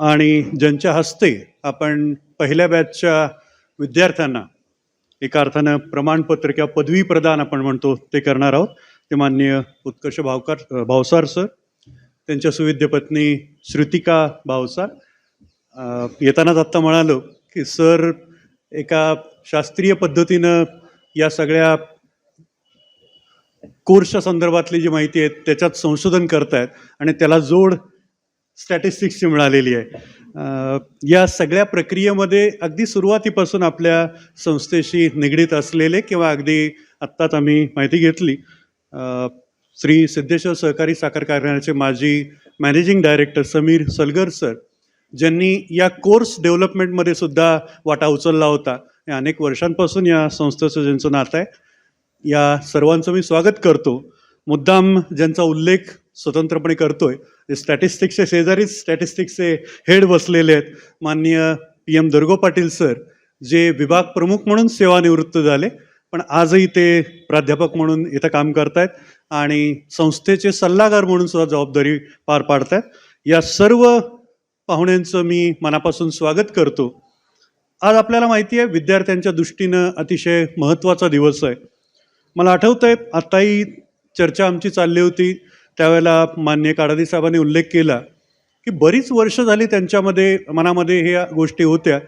आणि ज्यांच्या हस्ते आपण पहिल्या बॅचच्या विद्यार्थ्यांना एका अर्थानं प्रमाणपत्र किंवा पदवी प्रदान आपण म्हणतो ते करणार आहोत. ते माननीय उत्कर्ष भावसार सर, त्यांच्या सुविद्य पत्नी श्रुतिका भावसार. येतानाच आत्ता म्हणालो की सर एका शास्त्रीय पद्धतीनं या सगळ्या कोर्सच्या संदर्भातली जी माहिती आहे त्याच्यात संशोधन करतायत आणि त्याला जोड स्टॅटिस्टिक्सची मिळालेली आहे. या सगळ्या प्रक्रियेमध्ये अगदी सुरुवातीपासून आपल्या संस्थेशी निगडीत असलेले किंवा अगदी आत्ताच आम्ही माहिती घेतली श्री सिद्धेश्वर सहकारी साखर कारखान्याचे माजी managing director Sameer Salgar sir, ज्यांनी या कोर्स डेव्हलपमेंटमध्ये सुद्धा वाटा उचलला होता. या अनेक वर्षांपासून या संस्थेचं ज्यांचं नातं आहे, या सर्वांचं मी स्वागत करतो. मुद्दाम ज्यांचा उल्लेख स्वतंत्रपणे करतोय ते स्टॅटिस्टिक्सचे शेजारीच स्टॅटिस्टिक्सचे हेड बसलेले आहेत माननीय PM दर्गो पाटील सर, जे विभाग प्रमुख म्हणून सेवानिवृत्त झाले पण आजही ते प्राध्यापक म्हणून इथं काम करतायत आणि संस्थेचे सल्लागार म्हणून सुद्धा जबाबदारी पार पाडतायत. या सर्व पाहुण्यांचं मी मनापासून स्वागत करतो. आज आपल्याला माहिती आहे विद्यार्थ्यांच्या दृष्टीनं अतिशय महत्त्वाचा दिवस आहे. मला आठवतं आहे आत्ताही चर्चा आमची चालली होती त्यावेळेला माननीय काडादी साहेबांनी उल्लेख केला की बरीच वर्ष झाली त्यांच्यामध्ये मनामध्ये ह्या गोष्टी होत्या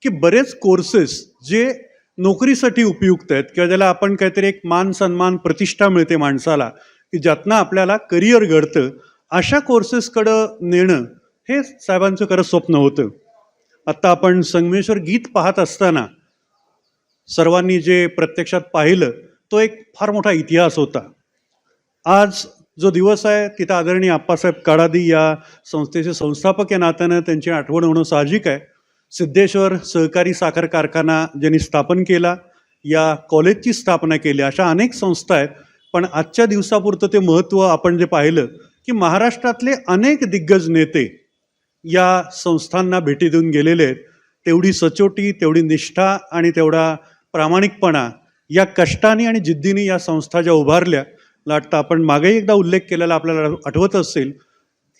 की बरेच कोर्सेस जे नोकरीसाठी उपयुक्त आहेत किंवा ज्याला आपण काहीतरी एक मान सन्मान प्रतिष्ठा मिळते माणसाला की ज्यातनं आपल्याला करिअर घडतं, अशा कोर्सेसकडं नेणं हे साहेबांचं खरं स्वप्न होतं. आत्ता आपण संगमेश्वर गीत पाहत असताना सर्वांनी जे प्रत्यक्षात पाहिलं तो एक फार मोठा इतिहास होता. आज जो दिवस आहे तिथं आदरणीय आप्पासाहेब काडादी या संस्थेचे संस्थापक या नात्यानं त्यांची आठवण होणं साहजिक आहे. सिद्धेश्वर सहकारी साखर कारखाना ज्यांनी स्थापन केला, या कॉलेजची स्थापना केली, अशा अनेक संस्था आहेत. पण आजच्या दिवसापुरतं ते महत्त्व आपण जे पाहिलं की महाराष्ट्रातले अनेक दिग्गज नेते या संस्थांना भेटी देऊन गेलेले आहेत. तेवढी सचोटी, तेवढी निष्ठा आणि तेवढा प्रामाणिकपणा या कष्टाने आणि जिद्दीने या संस्था ज्या उभारल्या. वाटतं आपण मागेही एकदा उल्लेख केलेला आपल्याला आठवत असेल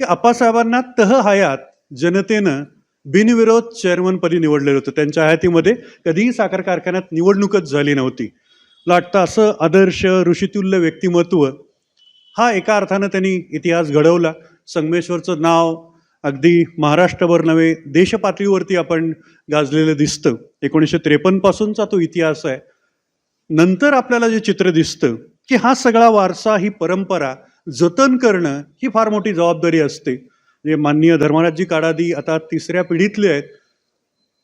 की आप्पासाहेबांना तह हयात जनतेनं बिनविरोध चेअरमनपदी निवडलेलं होतं. त्यांच्या हयातीमध्ये कधीही साखर कारखान्यात निवडणूकच झाली नव्हती. वाटतं असं आदर्श ऋषितुल्य व्यक्तिमत्व हा एका अर्थानं त्यांनी इतिहास घडवला. संगमेश्वरचं नाव अगदी महाराष्ट्रभर नव्हे देशपातळीवरती आपण गाजलेलं दिसतं. 1953 पासूनचा तो इतिहास आहे. नंतर आपल्याला जे चित्र दिसतं की हा सगळा वारसा, ही परंपरा जतन करणं ही फार मोठी जबाबदारी असते. जे माननीय धर्मराजजी काडादी आता 3ऱ्या पिढीतले आहेत,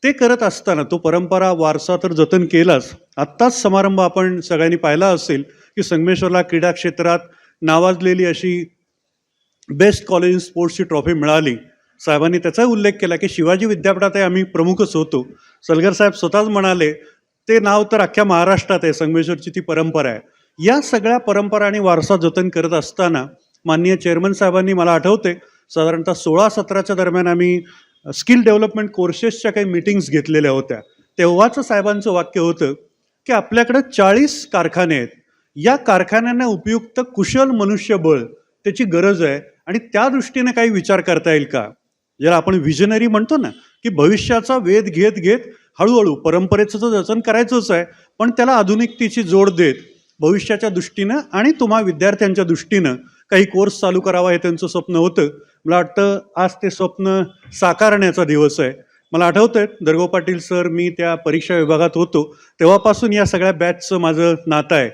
ते करत असताना तो परंपरा वारसा तर जतन केलाच. आत्ताच समारंभ आपण सगळ्यांनी पाहिला असेल की संगमेश्वरला क्रीडा क्षेत्रात नावाजलेली अशी बेस्ट कॉलेज इन स्पोर्ट्सची ट्रॉफी मिळाली. साहेबांनी त्याचा उल्लेख केला की शिवाजी विद्यापीठातही आम्ही प्रमुखच होतो. सलगर साहेब स्वतःच म्हणाले ते नाव तर अख्ख्या महाराष्ट्रात आहे, संगमेश्वरची ती परंपरा आहे. या सगळ्या परंपरा आणि वारसा जतन करत असताना माननीय चेअरमन साहेबांनी, मला आठवते साधारणतः 16-17च्या दरम्यान आम्ही स्किल डेव्हलपमेंट कोर्सेसच्या काही मीटिंग्स घेतलेल्या होत्या. तेव्हाचं साहेबांचं वाक्य होतं की आपल्याकडं 40 कारखाने आहेत, या कारखान्यांना उपयुक्त कुशल मनुष्यबळ त्याची गरज आहे आणि त्या दृष्टीने काही विचार करता येईल का. ज्याला आपण विजनरी म्हणतो ना की भविष्याचा वेध घेत घेत हळूहळू परंपरेचं तर जतन करायचंच आहे पण त्याला आधुनिकतेची जोड देत भविष्याच्या दृष्टीनं आणि तुम्हा विद्यार्थ्यांच्या दृष्टीनं काही कोर्स चालू करावा हे त्यांचं स्वप्न होतं. मला वाटतं आज ते स्वप्न साकारण्याचा दिवस आहे. मला आठवतंय दर्गो पाटील सर, मी त्या परीक्षा विभागात होतो तेव्हापासून या सगळ्या बॅचचं माझं नातं आहे.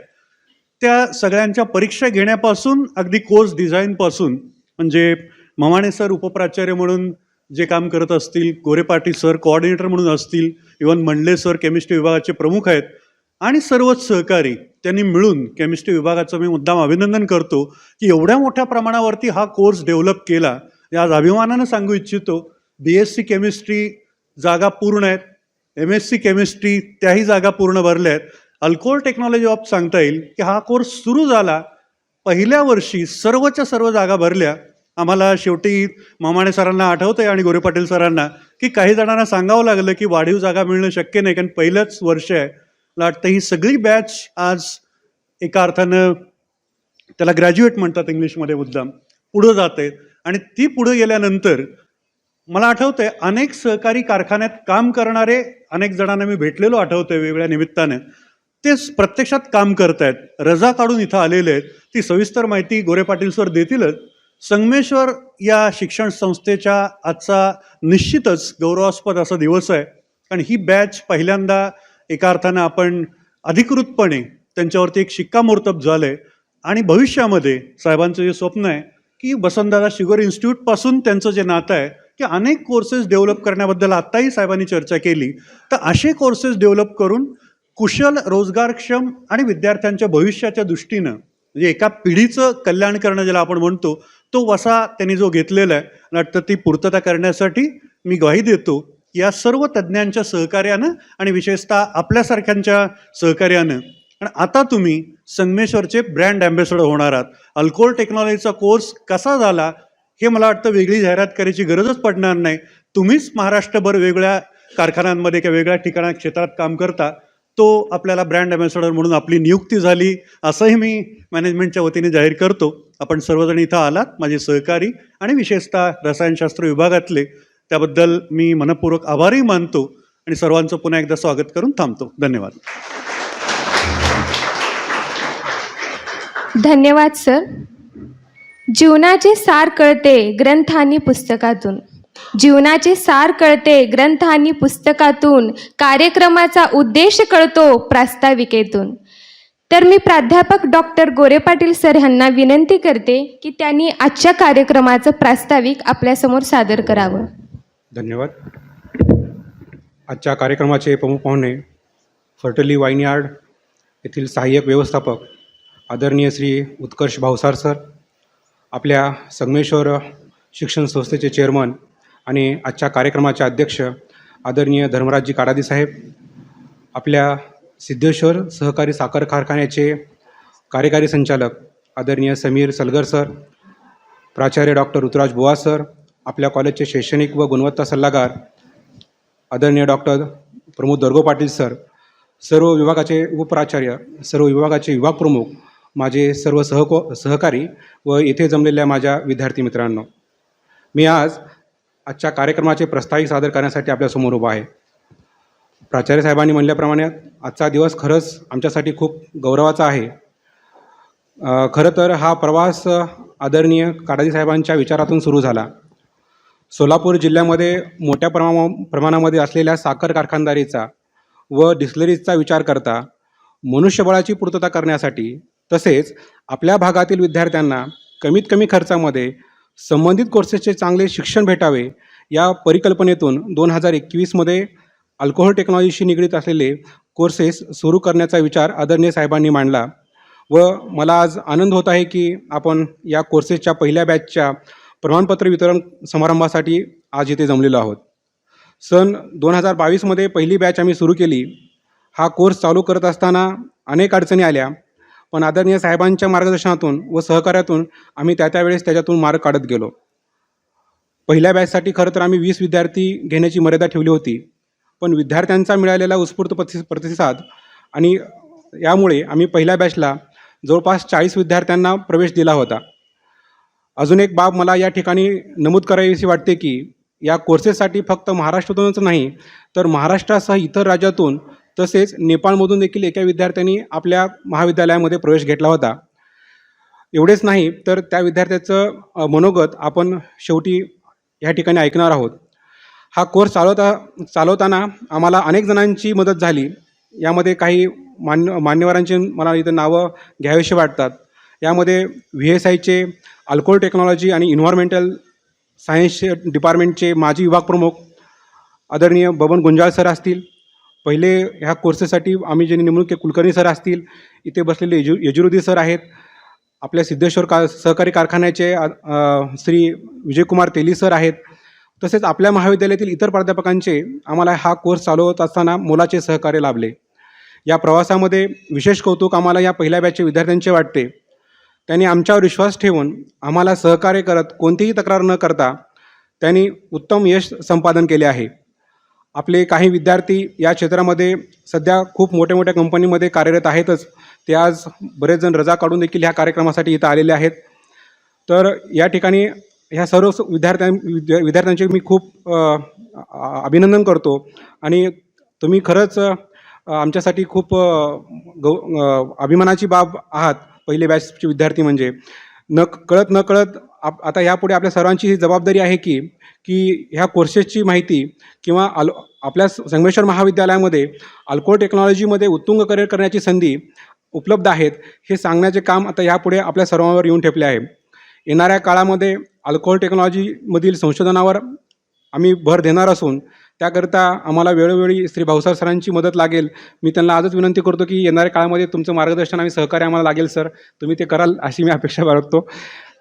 त्या सगळ्यांच्या परीक्षा घेण्यापासून अगदी कोर्स डिझाईनपासून, म्हणजे ममाणे सर उपप्राचार्य म्हणून जे काम करत असतील, गोरे पाटील सर कोऑर्डिनेटर म्हणून असतील, इव्हन मंडले सर केमिस्ट्री विभागाचे प्रमुख आहेत आणि सर्वच सहकारी त्यांनी मिळून केमिस्ट्री विभागाचं मी मुद्दाम अभिनंदन करतो की एवढ्या मोठ्या प्रमाणावरती हा कोर्स डेव्हलप केला. आज अभिमानानं सांगू इच्छितो BSc केमिस्ट्री जागा पूर्ण आहेत, MSc केमिस्ट्री त्याही जागा पूर्ण भरल्या आहेत. अल्कोहोल टेक्नॉलॉजी ऑफ सांगता येईल की हा कोर्स सुरू झाला पहिल्या वर्षी सर्वच्या सर्व जागा भरल्या. आम्हाला शेवटी ममाणे सरांना आठवतं आहे आणि गोरे पाटील सरांना की काही जणांना सांगावं लागलं की वाढीव जागा मिळणं शक्य नाही कारण पहिलंच वर्ष आहे. वाटतं ही सगळी बॅच आज एका अर्थानं त्याला ग्रॅज्युएट म्हणतात इंग्लिशमध्ये मुद्दाम पुढं जात आहेत आणि ती पुढं गेल्यानंतर मला आठवतंय अनेक सहकारी कारखान्यात काम करणारे अनेक जणांना मी भेटलेलो आठवतंय वेगवेगळ्या निमित्ताने. ते प्रत्यक्षात काम करतायत, रजा काढून इथं आलेले आहेत. ती सविस्तर माहिती गोरे पाटील सर देतीलच. संगमेश्वर या शिक्षण संस्थेच्या आजचा निश्चितच गौरवास्पद असा दिवस आहे, कारण ही बॅच पहिल्यांदा एका अर्थानं आपण अधिकृतपणे त्यांच्यावरती एक शिक्कामोर्तब झालं आहे. आणि भविष्यामध्ये साहेबांचं जे स्वप्न आहे की वसंतदादा शुगर इन्स्टिट्यूटपासून त्यांचं जे नातं आहे की अनेक कोर्सेस डेव्हलप करण्याबद्दल आत्ताही साहेबांनी चर्चा केली, तर असे कोर्सेस डेव्हलप करून कुशल, रोजगारक्षम आणि विद्यार्थ्यांच्या भविष्याच्या दृष्टीनं म्हणजे एका पिढीचं कल्याण करणं ज्याला आपण म्हणतो, तो वसा त्यांनी जो घेतलेला आहे, मला वाटतं ती पूर्तता करण्यासाठी मी ग्वाही देतो की या सर्व तज्ज्ञांच्या सहकार्यानं आणि विशेषतः आपल्यासारख्यांच्या सहकार्यानं. आणि आता तुम्ही संगमेश्वरचे ब्रँड ॲम्बॅसेडर होणार आहात. अल्कोहोल टेक्नॉलॉजीचा कोर्स कसा झाला हे मला वाटतं वेगळी जाहिरात करायची गरजच पडणार नाही. तुम्हीच महाराष्ट्रभर वेगळ्या कारखान्यांमध्ये किंवा वेगळ्या ठिकाणा क्षेत्रात काम करता, तो आपल्याला ब्रँड ॲम्बॅसेडर म्हणून आपली नियुक्ती झाली असंही मी मॅनेजमेंटच्या वतीने जाहीर करतो. आपण सर्वजण इथं आलात, माझे सहकारी आणि विशेषतः रसायनशास्त्र विभागातले, त्याबद्दल मी मनपूर्वक आभारही मानतो आणि सर्वांचं पुन्हा एकदा स्वागत करून थांबतो. धन्यवाद. धन्यवाद सर. जीवनाचे सार कळते ग्रंथांनी पुस्तकातून. जीवनाचे सार कळते ग्रंथांनी पुस्तकातून, कार्यक्रमाचा उद्देश कळतो प्रास्ताविकेतून. तर मी प्राध्यापक डॉक्टर गोरे पाटील सर यांना विनंती करते की त्यांनी आजच्या कार्यक्रमाचं प्रास्ताविक आपल्यासमोर सादर करावं. धन्यवाद. आजच्या कार्यक्रमाचे प्रमुख पाहुणे फर्टली वाईनयार्ड येथील सहाय्यक व्यवस्थापक आदरणीय श्री उत्कर्ष भावसार सर, आपल्या संगमेश्वर शिक्षण संस्थेचे चेअरमन आणि आजच्या कार्यक्रमाचे अध्यक्ष आदरणीय धर्मराजजी काडादी साहेब, आपल्या सिद्धेश्वर सहकारी साखर कारखान्याचे कार्यकारी संचालक आदरणीय समीर सलगर सर, प्राचार्य डॉक्टर ऋतुराज बुवा सर, आपल्या कॉलेजचे शैक्षणिक व गुणवत्ता सल्लागार आदरणीय डॉक्टर प्रमोद दर्गो पाटील सर, सर्व विभागाचे उपप्राचार्य, सर्व विभागाचे विभाग प्रमुख, माझे सर्व सहकारी व येथे जमलेल्या माझ्या विद्यार्थी मित्रांनो, मी आजच्या कार्यक्रमाचे प्रस्ताविक सादर करण्यासाठी आपल्यासमोर उभा आहे. प्राचार्य साहेबांनी म्हणल्याप्रमाणे आजचा दिवस खरंच आमच्यासाठी खूप गौरवाचा आहे. खरं तर हा प्रवास आदरणीय काडादी साहेबांच्या विचारातून सुरू झाला. सोलापूर जिल्ह्यामध्ये मोठ्या प्रमाणामध्ये असलेल्या साखर कारखानदारीचा व डिस्टिलरीजचा विचार करता मनुष्यबळाची पूर्तता करण्यासाठी, तसेच आपल्या भागातील विद्यार्थ्यांना कमीत कमी खर्चामध्ये संबंधित कोर्सेसचे चांगले शिक्षण भेटावे या परिकल्पनेतून 2021मध्ये अल्कोहोल टेक्नॉलॉजीशी निगडीत असलेले कोर्सेस सुरू करण्याचा विचार आदरणीय साहेबांनी मांडला व मला आज आनंद होत आहे की आपण या कोर्सेसच्या पहिल्या बॅचच्या प्रमाणपत्र वितरण समारंभासाठी आज इथे जमलेलो आहोत. सन 2022मध्ये पहिली बॅच आम्ही सुरू केली. हा कोर्स चालू करत असताना अनेक अडचणी आल्या, पण आदरणीय साहेबांच्या मार्गदर्शनातून व सहकार्यातून आम्ही त्यावेळेस त्याच्यातून मार्ग काढत गेलो. पहिल्या बॅचसाठी खरं तर आम्ही 20 विद्यार्थी घेण्याची मर्यादा ठेवली होती, पण विद्यार्थ्यांचा मिळालेला उत्स्फूर्त प्रतिसाद आणि यामुळे आम्ही पहिल्या बॅचला जवळपास 40 विद्यार्थ्यांना प्रवेश दिला होता. अजून एक बाब मला या ठिकाणी नमूद करावीशी वाटते की या कोर्सेससाठी फक्त महाराष्ट्रातूनच नाही तर महाराष्ट्रासह इतर राज्यातून तसेच नेपाळमधून देखील एका विद्यार्थ्यांनी आपल्या महाविद्यालयामध्ये प्रवेश घेतला होता. एवढेच नाही तर त्या विद्यार्थ्याचं मनोगत आपण शेवटी या ठिकाणी ऐकणार आहोत. हा कोर्स चालवताना आम्हाला अनेक जणांची मदत झाली. यामध्ये काही मान्यवरांची मला इथं नावं घ्यावीशी वाटतात. यामध्ये VSIचे अल्कोहोल टेक्नॉलॉजी आणि इन्व्हायरमेंटल सायन्स डिपार्टमेंटचे माजी विभाग प्रमुख आदरणीय बबन गुंजाळ सर असतील. पहिले ह्या कोर्सेससाठी आम्ही जे नेमणूक कुलकर्णी सर असतील. इथे बसलेले यजुरुद्दीन सर आहेत. आपल्या सिद्धेश्वर सहकारी कारखान्याचे श्री विजयकुमार तेली सर आहेत. तसेच आपल्या महाविद्यालयातील इतर प्राध्यापकांचे आम्हाला हा कोर्स चालवत असताना मोलाचे सहकार्य लाभले. या प्रवासामध्ये विशेष कौतुक आम्हाला या पहिल्या बॅचच्या विद्यार्थ्यांचे वाटते. त्यांनी आमच्यावर विश्वास ठेवून आम्हाला सहकार्य करत कोणतीही तक्रार न करता त्यांनी उत्तम यश संपादन केले आहे. आपले काही विद्यार्थी या क्षेत्रामध्ये सध्या खूप मोठ्या मोठ्या कंपनीमध्ये कार्यरत आहेतच. ते आज बरेच जण रजा काढून देखील ह्या कार्यक्रमासाठी इथं आलेले आहेत. तर या ठिकाणी ह्या सर्व विद्यार्थ्यांचे मी खूप अभिनंदन करतो आणि तुम्ही खरंच आमच्यासाठी खूप अभिमानाची बाब आहात. पहिले बॅचचे विद्यार्थी म्हणजे न कळत आता यापुढे आपल्या सर्वांची ही जबाबदारी आहे की ह्या कोर्सेसची माहिती किंवा आपल्या संगमेश्वर महाविद्यालयामध्ये अल्कोहोल टेक्नॉलॉजीमध्ये उत्तुंग करिअर करण्याची संधी उपलब्ध आहेत हे सांगण्याचे काम आता यापुढे आपल्या सर्वांवर येऊन ठेपले आहे. येणाऱ्या काळामध्ये अल्कोहोल टेक्नॉलॉजीमधील संशोधनावर आम्ही भर देणार असून त्याकरिता आम्हाला वेळोवेळी श्री भाऊसार सरांची मदत लागेल. मी त्यांना आजच विनंती करतो की येणाऱ्या काळामध्ये तुमचं मार्गदर्शन आणि सहकार्य आम्हाला लागेल सर. तुम्ही ते कराल अशी मी अपेक्षा बाळगतो.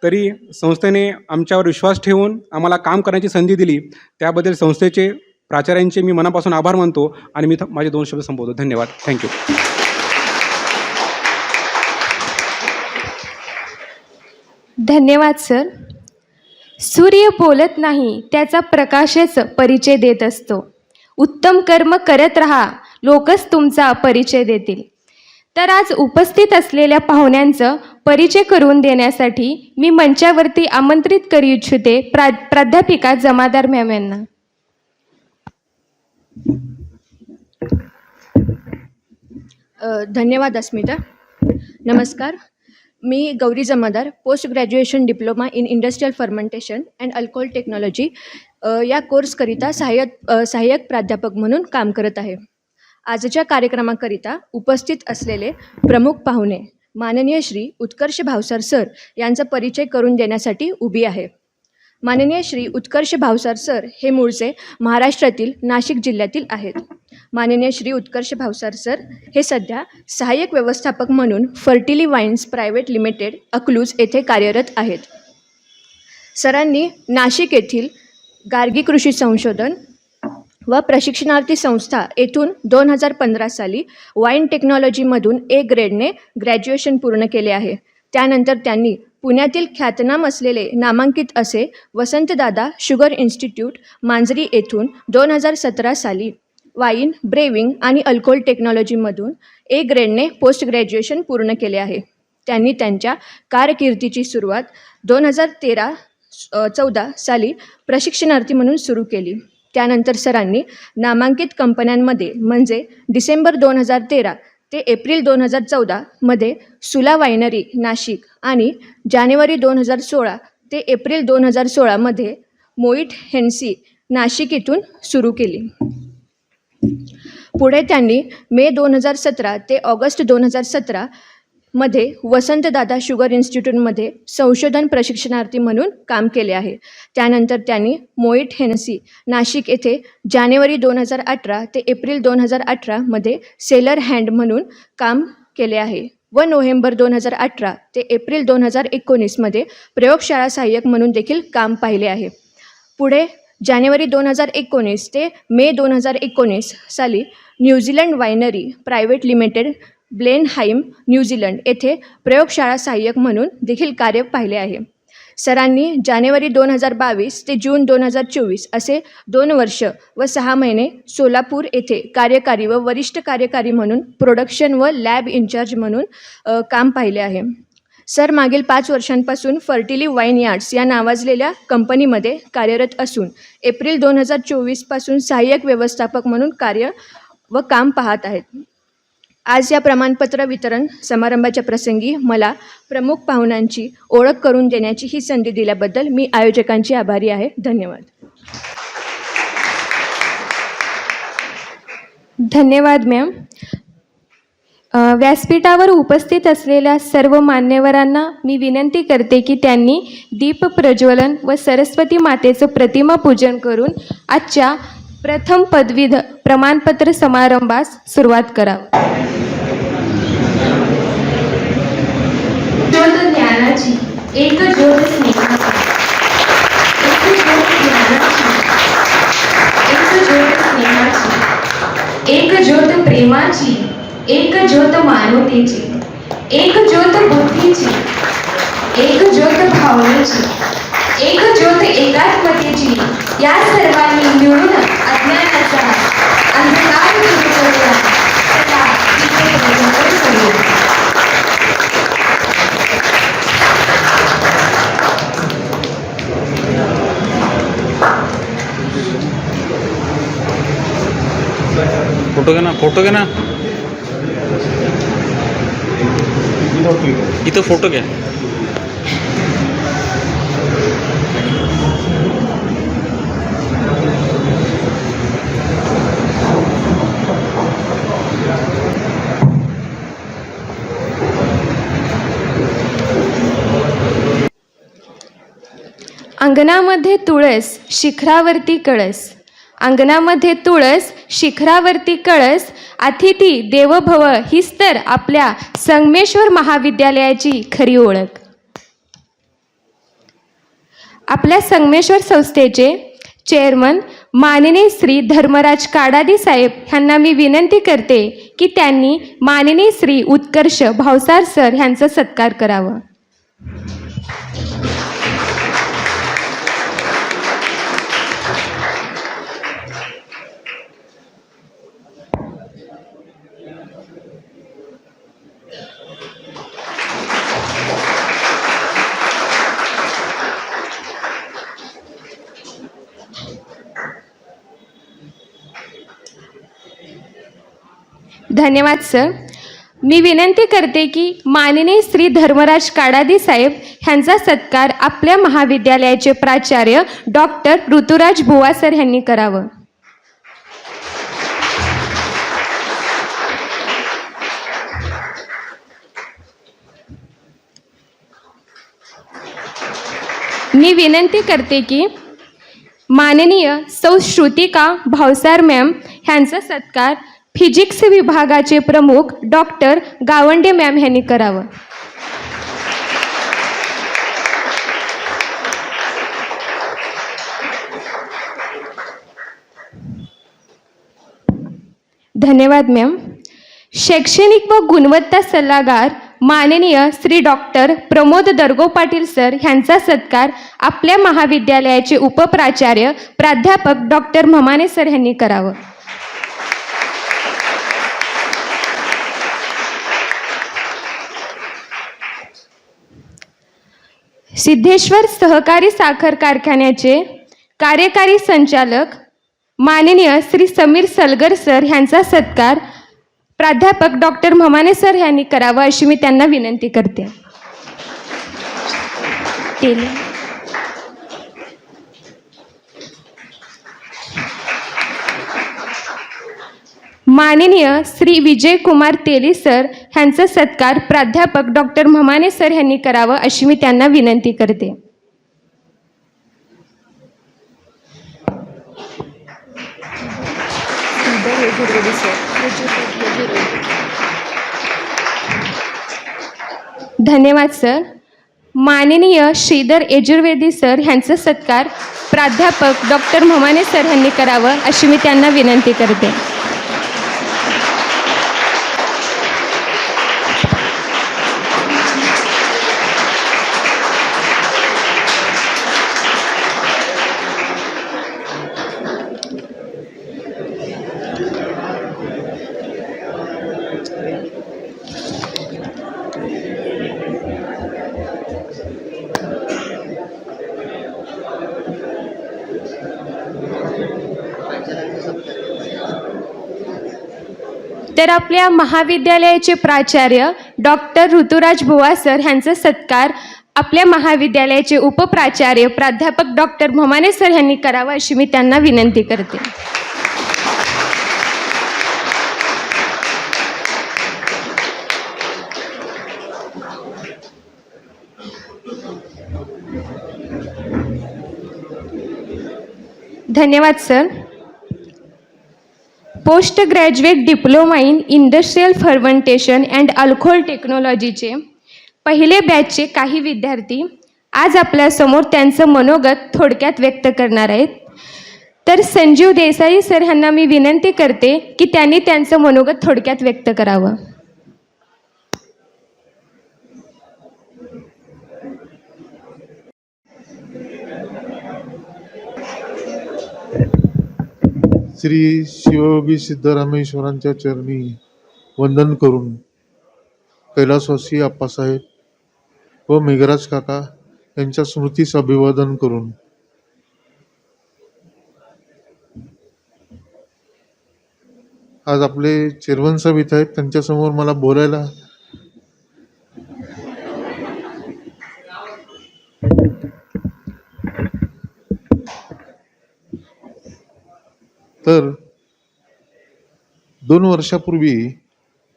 तरी संस्थेने आमच्यावर विश्वास ठेवून आम्हाला काम करण्याची संधी दिली त्याबद्दल संस्थेचे प्राचार्यांचे मी मनापासून आभार मानतो आणि मी माझे 2 शब्द संपवतो. धन्यवाद. थँक्यू. धन्यवाद सर. सूर्य बोलत नाही, त्याचा प्रकाशच परिचय देत असतो. उत्तम कर्म करत राहा, लोकच तुमचा परिचय देतील. तर आज उपस्थित असलेल्या पाहुण्यांचं परिचय करून देण्यासाठी मी मंचावरती आमंत्रित करू इच्छिते प्राध्यापिका जमादार मॅम यांना. धन्यवाद अस्मिता. नमस्कार. मी Gauri Jamadar, post graduation diploma in industrial fermentation and alcohol technology या कोर्सकरिता सहाय्यक प्राध्यापक म्हणून काम करत आहे. आजच्या कार्यक्रमाकरिता उपस्थित असलेले प्रमुख पाहुणे माननीय श्री उत्कर्ष भावसार सर यांचा परिचय करून देण्यासाठी उभी आहे. माननीय श्री उत्कर्ष भावसार सर हे मूळचे महाराष्ट्रातील नाशिक जिल्ह्यातील आहेत. माननीय श्री उत्कर्ष भावसार सर हे सध्या सहाय्यक व्यवस्थापक म्हणून फर्टिली वाईन्स प्रायव्हेट लिमिटेड अकलूज येथे कार्यरत आहेत. सरांनी नाशिक येथील गार्गी कृषी संशोधन व प्रशिक्षणार्थी संस्था येथून 2015 साली वाईन टेक्नॉलॉजीमधून A ग्रेडने ग्रॅज्युएशन पूर्ण केले आहे. त्यानंतर त्यांनी पुण्यातील ख्यातनाम असलेले नामांकित असे वसंतदादा शुगर इन्स्टिट्यूट मांजरी येथून 2017 साली वाईन, ब्रेविंग आणि अल्कोहोल टेक्नॉलॉजीमधून A ग्रेडने पोस्ट ग्रॅज्युएशन पूर्ण केले आहे. त्यांनी त्यांच्या कारकिर्दीची सुरुवात 2013-14 साली प्रशिक्षणार्थी म्हणून सुरू केली. त्यानंतर सरांनी नामांकित कंपन्यांमध्ये म्हणजे डिसेंबर 2013 ते एप्रिल 2014 मध्ये सुला वायनरी नाशिक आणि जानेवारी 2016 ते एप्रिल 2016 मध्ये मोईट हेन्सी नाशिक येथून सुरू केली. पुढे त्यांनी मे 2017 ते ऑगस्ट 2017 मध्ये वसंतदादा शुगर इन्स्टिट्यूटमध्ये संशोधन प्रशिक्षणार्थी म्हणून काम केले आहे. त्यानंतर त्यांनी मोईट हेन्सी नाशिक येथे जानेवारी 2018 ते एप्रिल 2018 मध्ये सेलर हँड म्हणून काम केले आहे व नोव्हेंबर 2018 ते एप्रिल 2019 मध्ये प्रयोगशाळा सहाय्यक म्हणून देखील काम पाहिले आहे. पुढे जानेवारी 2019 ते मे 2019 साली New Zealand winery private limited Blenheim New Zealand येथे प्रयोगशाळा सहाय्यक म्हणून देखील कार्य पाहिले आहे. सरांनी जानेवारी 2022 ते जून 2024 असे 2 वर्ष व 6 महिने सोलापूर येथे कार्यकारी व वरिष्ठ कार्यकारी म्हणून प्रोडक्शन व लॅब इन्चार्ज म्हणून काम पाहिले आहे. सर मागील 5 वर्षांपासून फर्टिली वाईन यार्ड्स या नावाजलेल्या कंपनीमध्ये कार्यरत असून एप्रिल 2024 पासून सहाय्यक व्यवस्थापक म्हणून कार्य व काम पाहत आहेत. आज या प्रमाणपत्र वितरण समारंभाच्या प्रसंगी मला प्रमुख पाहुण्यांची ओळख करून देण्याची ही संधी दिल्याबद्दल मी आयोजकांची आभारी आहे. धन्यवाद. धन्यवाद मॅम. व्यासपीठावर उपस्थित असलेल्या सर्व मान्यवरांना मी विनंती करते की त्यांनी दीप प्रज्वलन व सरस्वती मातेचं प्रतिमा पूजन करून आजच्या प्रथम पदवीधर प्रमाणपत्र समारंभास सुरुवात करावी. ज्योत ज्ञानाची एक ज्योत स्नेहाची एक ज्योत ज्ञानाची एक ज्योत स्नेहाची एक ज्योत प्रेमाची एक ज्योत मानवतेची एक ज्योत बुद्धीची एक ज्योत भावनेची एक ज्योत एकात्मतेची या सर्वांनी मिळून अज्ञानाचा अंधकार दूर करूया. चला इथे प्रज्वलन करूया. फोटो घे ना, फोटो घे ना, इथं फोटो घ्या. अंगणामध्ये तुळस शिखरावरती कळस, अंगणामध्ये तुळस शिखरावरती कळस, अतिथी देवभव हीच तर आपल्या संगमेश्वर महाविद्यालयाची खरी ओळख. आपल्या संगमेश्वर संस्थेचे चेअरमन माननीय श्री धर्मराज काडादी साहेब ह्यांना मी विनंती करते की त्यांनी माननीय श्री उत्कर्ष भावसार सर ह्यांचा सत्कार करावा. धन्यवाद सर. मी विनंती करते की माननीय श्री धर्मराज काडादी साहेब ह्यांचा सत्कार आपल्या महाविद्यालयाचे प्राचार्य डॉक्टर ऋतुराज बुवा सर यांनी करावं. मी विनंती करते की माननीय सौ श्रुतिका भावसार मॅम ह्यांचा सत्कार फिजिक्स विभागाचे प्रमुख डॉक्टर गावंडे मॅम यांनी करावं. धन्यवाद मॅम. शैक्षणिक व गुणवत्ता सल्लागार माननीय श्री डॉक्टर प्रमोद दर्गो पाटील सर ह्यांचा सत्कार आपल्या महाविद्यालयाचे उपप्राचार्य प्राध्यापक डॉक्टर म्हमाने सर यांनी करावं. सिद्धेश्वर सहकारी साखर कारखान्याचे कार्यकारी संचालक माननीय श्री समीर सलगर सर ह्यांचा सत्कार प्राध्यापक डॉक्टर म्हमाने सर यांनी करावा अशी मी त्यांना विनंती करते. माननीय श्री विजय कुमार तेली सर ह्यांचा सत्कार प्राध्यापक डॉक्टर म्हमाने सर यांनी करावं अशी मी त्यांना विनंती करते. धन्यवाद सर. माननीय श्रीधर यजुर्वेदी सर ह्यांचा सत्कार प्राध्यापक डॉक्टर म्हमाने सर यांनी करावं अशी मी त्यांना विनंती करते. तर आपल्या महाविद्यालयाचे प्राचार्य डॉक्टर ऋतुराज बुवा सर ह्यांचा सत्कार आपल्या महाविद्यालयाचे उपप्राचार्य प्राध्यापक डॉक्टर म्हमाने सर यांनी करावा अशी मी त्यांना विनंती करते. धन्यवाद sir. Post graduate diploma in industrial fermentation and alcohol टेक्नॉलॉजीचे पहिले बॅचचे काही विद्यार्थी आज आपल्यासमोर त्यांचं मनोगत थोडक्यात व्यक्त करणार आहेत. तर संजीव देसाई सर ह्यांना मी विनंती करते की त्यांनी त्यांचं मनोगत थोडक्यात व्यक्त करावं. श्री शिवयोगी सिद्धरामेश्वरांच्या चरणी वंदन करून कैलासवासी आप्पासाहेब व मेघराज काका यांच्या स्मृतीस अभिवादन करून आज आपले चेअरमन साहेब इथं आहेत, त्यांच्यासमोर मला बोलायला तर 2 वर्षापूर्वी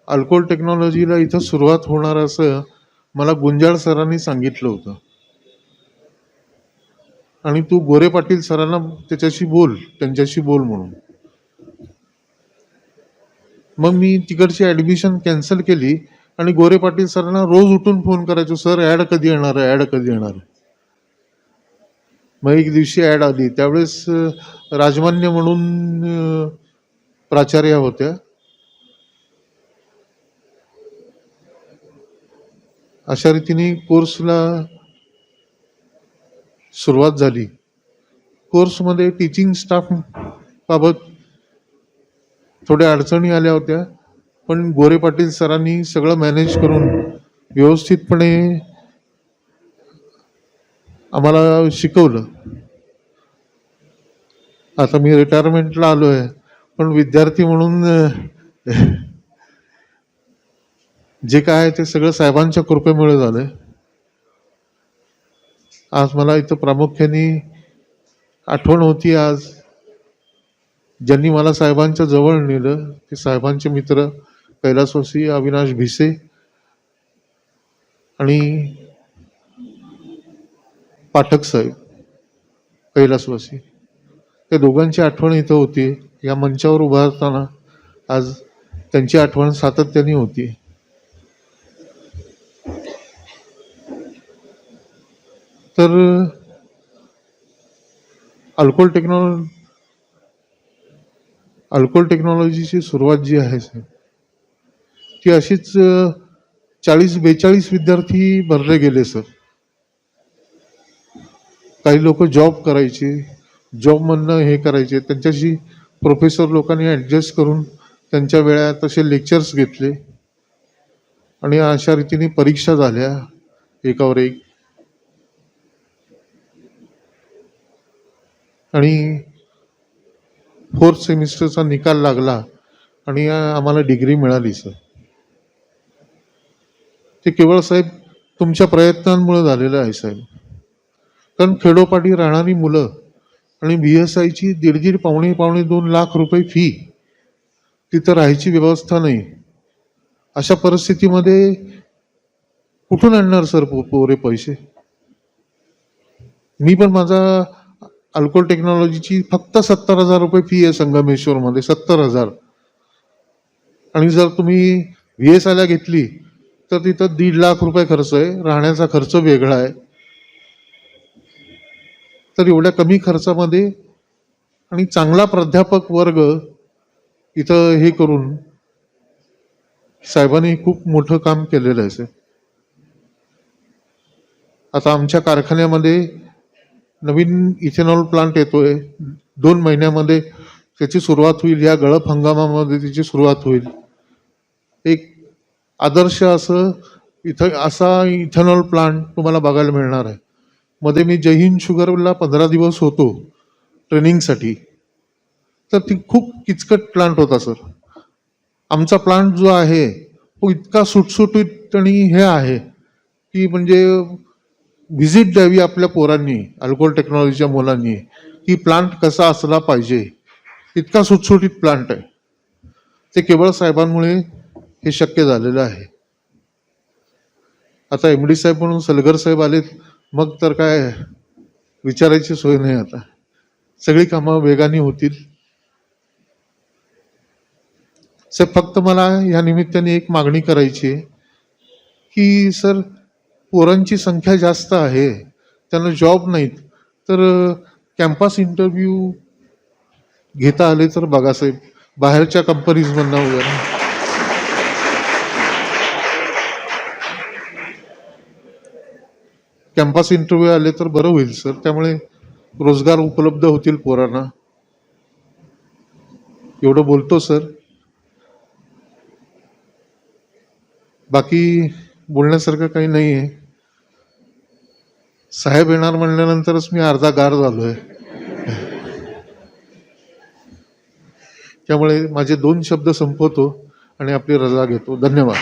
अल्कोहोल टेक्नॉलॉजीला इथं सुरुवात होणार असं मला गुंजाळ सरांनी सांगितलं होतं आणि तू गोरे पाटील सरांना त्यांच्याशी बोल म्हणून. मग मी तिकडची ॲडमिशन कॅन्सल केली आणि गोरे पाटील सरांना रोज उठून फोन करायचो, सर ॲड कधी येणार आहे, ॲड कधी येणार आहे. मग एक दिवशी ॲड आली, त्यावेळेस राजमान्य म्हणून प्राचार्या होत्या. अशा रीतीने कोर्सला सुरुवात झाली. कोर्समध्ये टीचिंग स्टाफ बाबत थोड्या अडचणी आल्या होत्या, पण गोरे पाटील सरांनी सगळं मॅनेज करून व्यवस्थितपणे आम्हाला शिकवलं. आता मी रिटायरमेंटला आलो आहे, पण विद्यार्थी म्हणून जे काय आहे ते सगळं साहेबांच्या कृपेमुळे झालंय. आज मला इथं प्रामुख्याने आठवण होती, आज ज्यांनी मला साहेबांच्या जवळ नेलं ते साहेबांचे मित्र कैलासवासी अविनाश भिसे आणि पाठक साहेब कैलासवासी. त्या दोघांची आठवण इथं होती. या मंचावर उभारताना आज त्यांची आठवण सातत्याने होती. तर अल्कोहोल टेक्नॉलॉजीची सुरुवात जी आहे ती अशीच 40-42 विद्यार्थी भरले गेले सर. काही लोक जॉब करायचे, जॉबमधनं हे करायचे, त्यांच्याशी प्रोफेसर लोकांनी ॲडजस्ट करून त्यांच्या वेळात तसे लेक्चर्स घेतले आणि अशा रीतीने परीक्षा झाल्या एकावर एक. आणि 4th सेमिस्टरचा निकाल लागला आणि आम्हाला डिग्री मिळाली सर. ते केवळ साहेब तुमच्या प्रयत्नांमुळे झालेलं आहे साहेब. कारण खेडोपाडी राहणारी मुलं आणि BSIची 1.5-2 लाख रुपये फी, तिथं राहायची व्यवस्था नाही. अशा परिस्थितीमध्ये कुठून आणणार सर पोरे पैसे? मी पण माझा अल्कोहोल टेक्नॉलॉजीची फक्त 70,000 रुपये फी आहे संगमेश्वरमध्ये, 70,000. आणि जर तुम्ही VSIला घेतली तर तिथं 1.5 लाख रुपये खर्च आहे, राहण्याचा खर्च वेगळा आहे. तर एवढ्या कमी खर्चामध्ये आणि चांगला प्राध्यापक वर्ग इथं हे करून साहेबांनी खूप मोठं काम केलेलं आहे. आता आमच्या कारखान्यामध्ये नवीन इथेनॉल प्लांट येतोय, 2 महिन्यामध्ये त्याची सुरुवात होईल. या गळप हंगामामध्ये त्याची सुरुवात होईल. एक आदर्श असं असा इथेनॉल प्लांट तुम्हाला बघायला मिळणार आहे. मध्ये मी जय हिंद शुगरला 15 दिवस होतो ट्रेनिंगसाठी. तर ती खूप किचकट प्लांट होता सर. आमचा प्लांट जो आहे तो इतका सुटसुटीत आणि हे आहे की म्हणजे व्हिजिट द्यावी आपल्या पोरांनी, अल्कोहोल टेक्नॉलॉजीच्या मुलांनी, की प्लांट कसा असला पाहिजे. इतका सुटसुटीत प्लांट आहे. ते केवळ साहेबांमुळे हे शक्य झालेलं आहे. आता MD साहेब म्हणून सलगर साहेब आलेत, मग तर काय विचारायची सोय नाही. आता सगळी कामं वेगाने होतील. साहेब फक्त मला या निमित्ताने एक मागणी करायची आहे की सर पोरांची संख्या जास्त आहे, त्यांना जॉब नाहीत, तर कॅम्पस इंटरव्ह्यू घेता आले तर बघा साहेब, बाहेरच्या कंपनीजमधनं वगैरे. कॅम्पस इंटरव्ह्यू आले तर बरं होईल सर. त्यामुळे रोजगार उपलब्ध होतील पोरांना. एवढं बोलतो सर. बाकी बोलण्यासारखं काही नाही आहे. साहेब येणार म्हणल्यानंतरच मी अर्धा गार झालोय. त्यामुळे माझे 2 शब्द संपवतो आणि आपली रजा घेतो. धन्यवाद.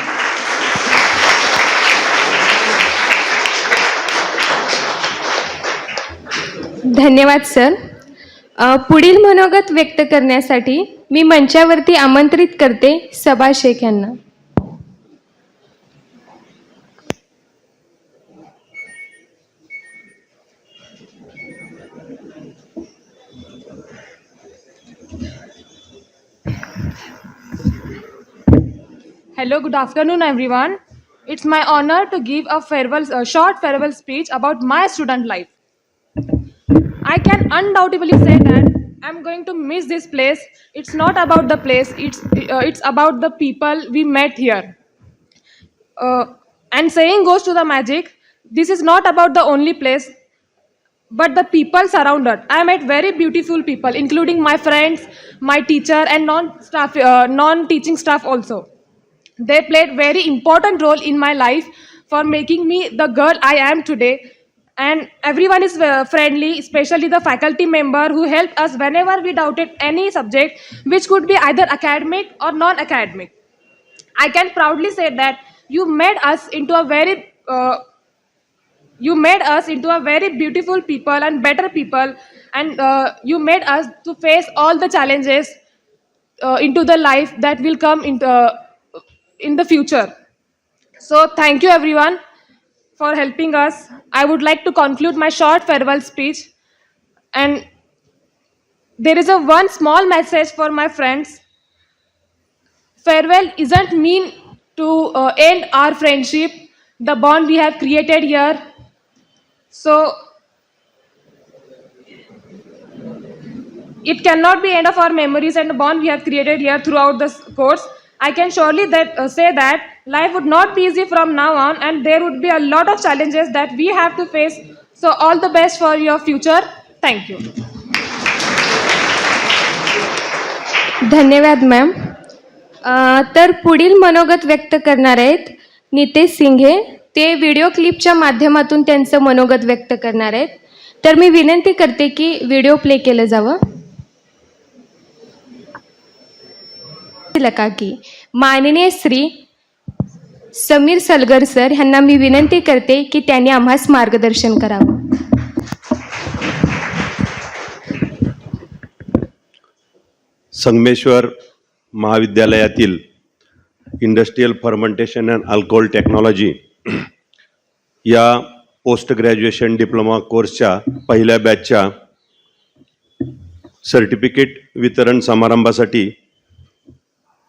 धन्यवाद सर. पुढील मनोगत व्यक्त करण्यासाठी मी मंचावरती आमंत्रित करते सबा शेख यांना. Hello, good afternoon, everyone. It's my honor to give a short farewell speech about my student life. I can undoubtedly say that I'm going to miss this place. It's not about the place, it's about the people we met here. And saying goes to the magic, this is not about the only place, but the people surrounded. I met very beautiful people, including my friends, my teacher, and non-teaching staff also. They played very important role in my life for making me the girl I am today. And everyone is friendly, especially the faculty member who helped us whenever we doubted any subject, which could be either academic or non-academic. I can proudly say that you made us into a very beautiful people and better people, and you made us to face all the challenges into the life that will come in the future. So thank you everyone for helping us. I would like to conclude my short farewell speech, and there is one small message for my friends. Farewell isn't mean to end our friendship, the bond we have created here. So it cannot be end of our memories and the bond we have created here throughout this course. I can surely say that life would not be easy from now on, and there would be a lot of challenges that we have to face. So all the best for your future. Thank you. धन्यवाद ma'am. तर पुढील मनोगत व्यक्त करणार आहेत नितेश सिंघे. ते video क्लिपच्या माध्यमातून त्यांचं मनोगत व्यक्त करणार आहेत. तर मी विनंती करते की व्हिडिओ प्ले केलं जावं. की माननीय श्री समीर सलगर सर यांना मी विनंती करते की त्यांनी आम्हास मार्गदर्शन करावं. संगमेश्वर महाविद्यालयातील industrial fermentation and alcohol technology या पोस्ट ग्रॅज्युएशन डिप्लोमा कोर्सच्या पहिल्या बॅचच्या सर्टिफिकेट वितरण समारंभासाठी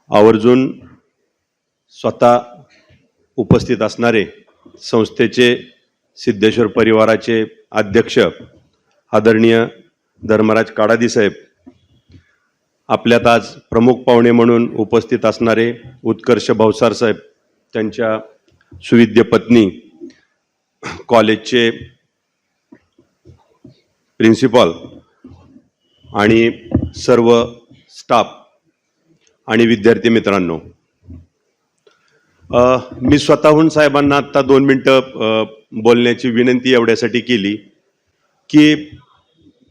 आवर्जून स्वतः उपस्थित असणारे संस्थेचे सिद्धेश्वर परिवाराचे अध्यक्ष आदरणीय धर्मराज काडादी साहेब, आपल्यात आज प्रमुख पाहुणे म्हणून उपस्थित असणारे उत्कर्ष भावसार साहेब, त्यांच्या सुविद्य पत्नी, कॉलेजचे प्रिन्सिपॉल आणि सर्व स्टाफ आणि विद्यार्थी मित्रांनो, मी स्वतःहून साहेबांना आत्ता 2 मिनटं बोलण्याची विनंती एवढ्यासाठी केली की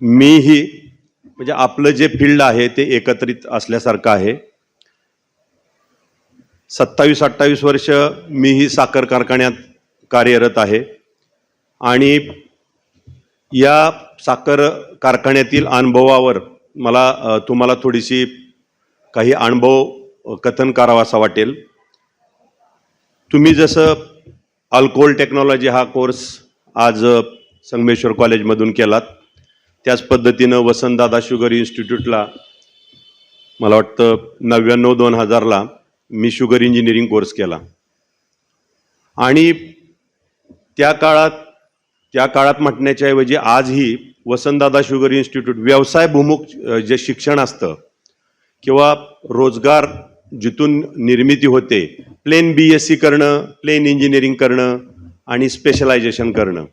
मीही म्हणजे आपलं जे फील्ड आहे ते एकत्रित असल्यासारखं आहे. 27-28 वर्ष मीही साखर कारखान्यात कार्यरत आहे आणि या साखर कारखान्यातील अनुभवावर मला तुम्हाला थोडीशी काही अनुभव कथन करावासा वाटेल. तुम्ही जसं अल्कोहोल टेक्नॉलॉजी हा कोर्स आज संगमेश्वर कॉलेजमधून केलात, त्याच पद्धतीनं वसंतदादा शुगर इन्स्टिट्यूटला मला वाटतं 99-2000ला मी शुगर इंजिनिअरिंग कोर्स केला. आणि त्या काळात म्हटण्याच्या ऐवजी आजही वसंतदादा शुगर इन्स्टिट्यूट व्यवसायभिमुख जे शिक्षण असतं किंवा रोजगार जिथून निर्मिती होते, प्लेन BSc करणं, प्लेन इंजिनिअरिंग करणं आणि स्पेशलायझेशन करणं,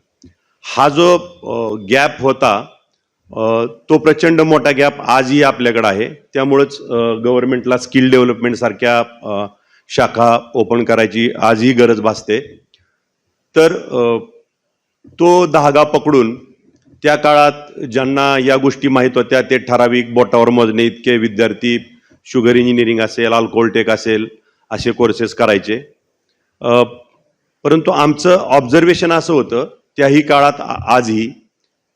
हा जो गॅप होता तो प्रचंड मोठा गॅप आजही आपल्याकडे आहे. त्यामुळेच गव्हर्नमेंटला स्किल डेव्हलपमेंट सारख्या शाखा ओपन करायची आजही गरज भासते. तर तो धागा पकडून त्या काळात ज्यांना या गोष्टी माहीत होत्या ते ठराविक बोटावर मोजणे इतके विद्यार्थी शुगर इंजिनिअरिंग असेल, अल्कोहोलटेक असेल, असे कोर्सेस करायचे. परंतु आमचं ऑब्झर्वेशन असं होतं त्याही काळात आजही,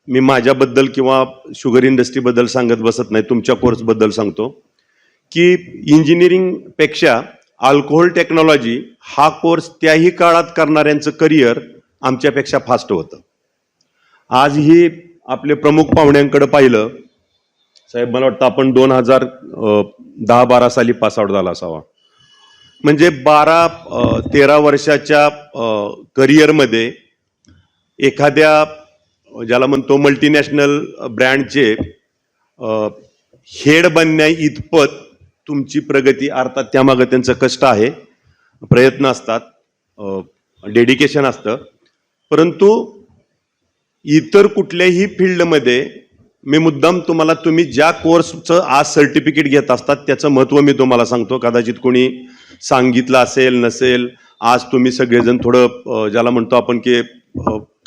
मी माझ्याबद्दल किंवा शुगर इंडस्ट्रीबद्दल सांगत बसत नाही, तुमच्या कोर्सबद्दल सांगतो की इंजिनिअरिंगपेक्षा अल्कोहोल टेक्नॉलॉजी हा कोर्स त्याही काळात करणाऱ्यांचं करिअर आमच्यापेक्षा फास्ट होतं. आजही आपले प्रमुख पाहुण्यांकडे पाहिलं, साहेब मला वाटतं आपण 2010-12 साली पासआउट झाला असावा. म्हणजे 12-13 वर्षाच्या करिअरमध्ये एखाद्या ज्याला म्हणतो मल्टीनॅशनल ब्रँडचे हेड बनण्या इतपत तुमची प्रगती, अर्थात त्यामागं त्यांचं कष्ट आहे, प्रयत्न असतात, डेडिकेशन असतं. परंतु इतर कुठल्याही फील्डमध्ये मी मुद्दाम तुम्हाला, तुम्ही ज्या कोर्सचं आज सर्टिफिकेट घेत असतात त्याचं महत्त्व मी तुम्हाला सांगतो. कदाचित कोणी सांगितलं असेल नसेल, आज तुम्ही सगळेजण थोडं ज्याला म्हणतो आपण की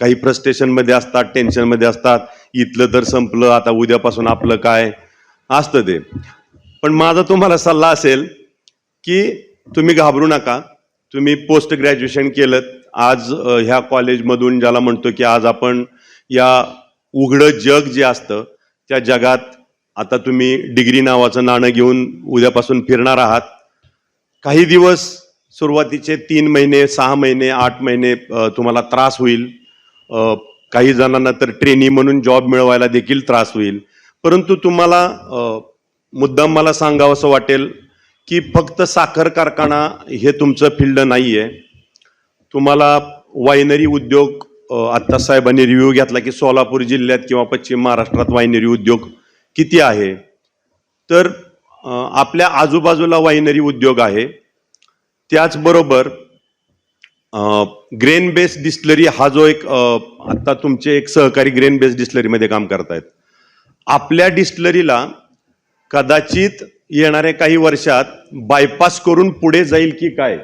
काही फ्रस्ट्रेशनमध्ये असतात, टेन्शनमध्ये असतात, इथलं तर संपलं, आता उद्यापासून आपलं काय असतं ते. पण माझा तुम्हाला सल्ला असेल की तुम्ही घाबरू नका. तुम्ही पोस्ट ग्रॅज्युएशन केलं, आज ह्या कॉलेजमधून ज्याला म्हणतो की आज आपण या उघडं जग जे असतं त्या जगात आता तुम्ही डिग्री नावाचं नाणं घेऊन उद्यापासून फिरणार आहात. काही दिवस सुरुवातीचे 3 महिने, 6 महिने, 8 महिने तुम्हाला त्रास होईल. काही जणांना तर ट्रेनी म्हणून जॉब मिळवायला देखील त्रास होईल. परंतु तुम्हाला मुद्दाम मला सांगावंसं वाटेल की फक्त साखर कारखाना हे तुमचं फील्ड नाही आहे. तुम्हाला वायनरी उद्योग, आत्ता साहेबांनी रिव्ह्यू घेतला की सोलापूर जिल्ह्यात किंवा पश्चिम महाराष्ट्रात वायनरी उद्योग किती आहे. तर आपल्या आजूबाजूला वायनरी उद्योग आहे. त्याचबरोबर ग्रेन बेस्ड डिस्टिलरी हा जो एक आत्ता तुमचे एक सहकारी ग्रेन बेस्ड डिस्टिलरीमध्ये काम करतायत. आपल्या डिस्टिलरीला कदाचित येणाऱ्या काही वर्षात बायपास करून पुढे जाईल की काय,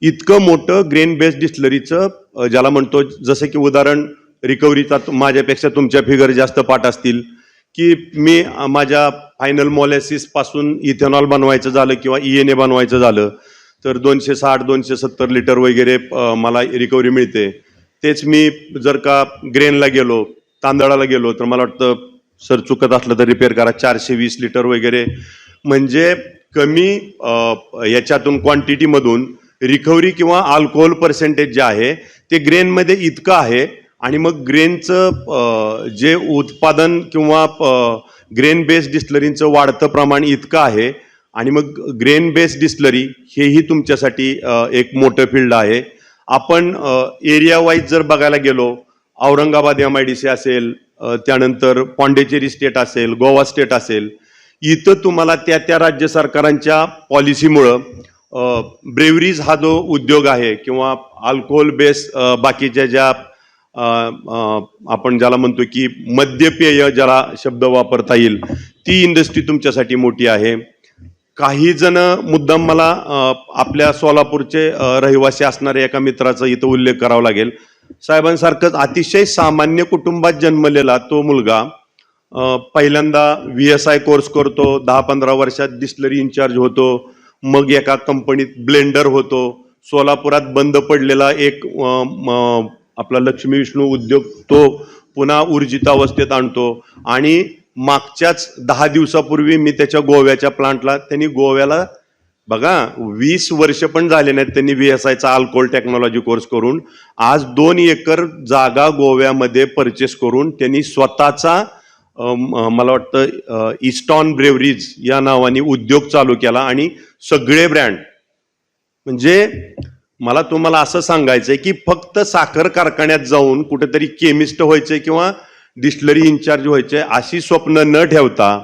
इतकं मोठं ग्रेन बेस्ड डिस्टिलरीचं ज्याला म्हणतो, जसं की उदाहरण रिकव्हरीचा माझ्यापेक्षा तुमच्या फिगर जास्त पाठ असतील की मी माझ्या फायनल मोलॅसिस पासून इथेनॉल बनवायचं झालं किंवा ENA बनवायचं झालं तर 260-270 लिटर वगैरे मला रिकव्हरी मिळते. तेच मी जर का ग्रेनला गेलो, तांदळाला गेलो, तर मला वाटतं सर चुकत असलं तर रिपेअर करा, 420 लिटर वगैरे. म्हणजे कमी याच्यातून क्वांटिटीमधून रिकव्हरी किंवा अल्कोहोल पर्सेंटेज जे आहे ते ग्रेनमध्ये इतकं आहे. आणि मग ग्रेनचं जे उत्पादन किंवा ग्रेन बेस्ड डिस्टिलरीचं वाढतं प्रमाण इतकं आहे. आणि मग ग्रेन बेस्ड डिस्टिलरी हेही तुमच्यासाठी एक मोठं फील्ड आहे. आपण एरिया वाईज जर बघायला गेलो, औरंगाबाद MIDC असेल, त्यानंतर पॉंडेचेरी स्टेट असेल, गोवा स्टेट असेल, इथं तुम्हाला त्या त्या राज्य सरकारांच्या पॉलिसीमुळं ब्रेवरीज हा जो उद्योग आहे किंवा अल्कोहोल बेस बाकीच्या ज्या आपण ज्याला म्हणतो की मद्यपेय ज्याला शब्द वापरता येईल, ती इंडस्ट्री तुमच्यासाठी मोठी आहे. काही जण मुद्दाम मला आपल्या सोलापूरचे रहिवासी असणाऱ्या एका मित्राचा इथं उल्लेख करावा लागेल. साहेबांसारखंच अतिशय सामान्य कुटुंबात जन्मलेला तो मुलगा पहिल्यांदा VSI कोर्स करतो, 10-15 वर्षात डिस्टिलरी इन्चार्ज होतो, मग एका कंपनीत ब्लेंडर होतो, सोलापुरात बंद पडलेला एक आपला लक्ष्मी विष्णू उद्योग तो पुन्हा ऊर्जितावस्थेत आणतो. आणि मागच्याच 10 दिवसापूर्वी मी त्याच्या गोव्याच्या प्लांटला, त्यांनी गोव्याला बघा 20 वर्ष पण झाले नाहीत त्यांनी VSIचा अल्कोहोल टेक्नॉलॉजी कोर्स करून आज 2 एकर जागा गोव्यामध्ये परचेस करून त्यांनी स्वतःचा मला वाटतं इस्टॉन ब्रेवरीज या नावाने उद्योग चालू केला. आणि सगळे ब्रँड, म्हणजे मला तुम्हाला असं सांगायचंय की फक्त साखर कारखान्यात जाऊन कुठेतरी केमिस्ट व्हायचंय किंवा डिस्टिलरी इन्चार्ज व्हायचंय अशी स्वप्न न ठेवता,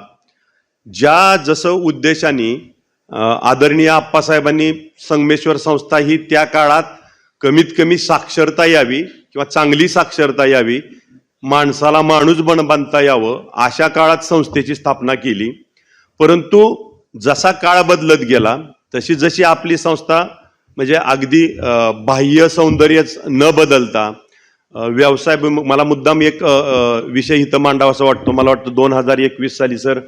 ज्या जसं उद्देशाने आदरणीय आप्पासाहेबांनी संगमेश्वर संस्था ही त्या काळात कमीत कमी साक्षरता यावी किंवा चांगली साक्षरता यावी, माणसाला माणूस बनता यावं, अशा काळात संस्थेची स्थापना केली. परंतु जसा काळ बदलत गेला तशी जशी आपली संस्था म्हणजे अगदी बाह्य सौंदर्यच न बदलता व्यवसाय, मला मुद्दाम एक विषय इथं मांडावासा वाटतो. मला वाटतं 2021 साली सर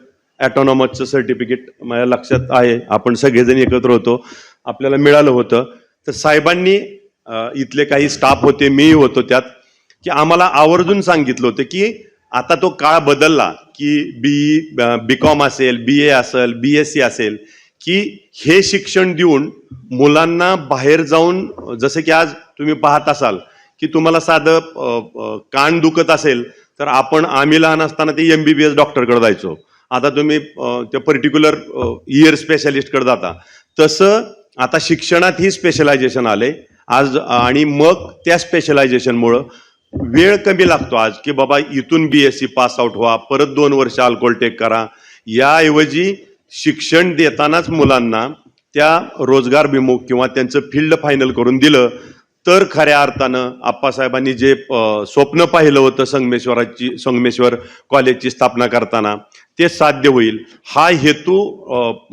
ॲटॉनॉमसचं सर्टिफिकेट माझ्या लक्षात आहे, आपण सगळेजण एकत्र होतो, आपल्याला मिळालं होतं. तर साहेबांनी इथले काही स्टाफ होते, मीही होतो त्यात, की आम्हाला आवर्जून सांगितलं होतं की आता तो काळ बदलला की BCom असेल, BA असेल, BSc असेल, की हे शिक्षण देऊन मुलांना बाहेर जाऊन, जसं की आज तुम्ही पाहत असाल की तुम्हाला साधं कान दुखत असेल तर आम्ही लहान असताना ते MBBS डॉक्टरकडे जायचो, आता तुम्ही त्या पर्टिक्युलर इयर स्पेशालिस्टकडे जाता. तसं आता शिक्षणातही स्पेशलायझेशन आले आज, आणि मग त्या स्पेशलायझेशनमुळं वेळ कमी लागतो आज, की बाबा इथून BSc पास आउट व्हा, परत 2 वर्ष अल्कोलटेक करा. याऐवजी शिक्षण देतानाच मुलांना त्या रोजगारभिमुख किंवा त्यांचं फील्ड फायनल करून दिलं तर खऱ्या अर्थानं आप्पासाहेबांनी जे स्वप्न पाहिलं होतं संगमेश्वर कॉलेजची स्थापना करताना ते साध्य होईल. हा हेतू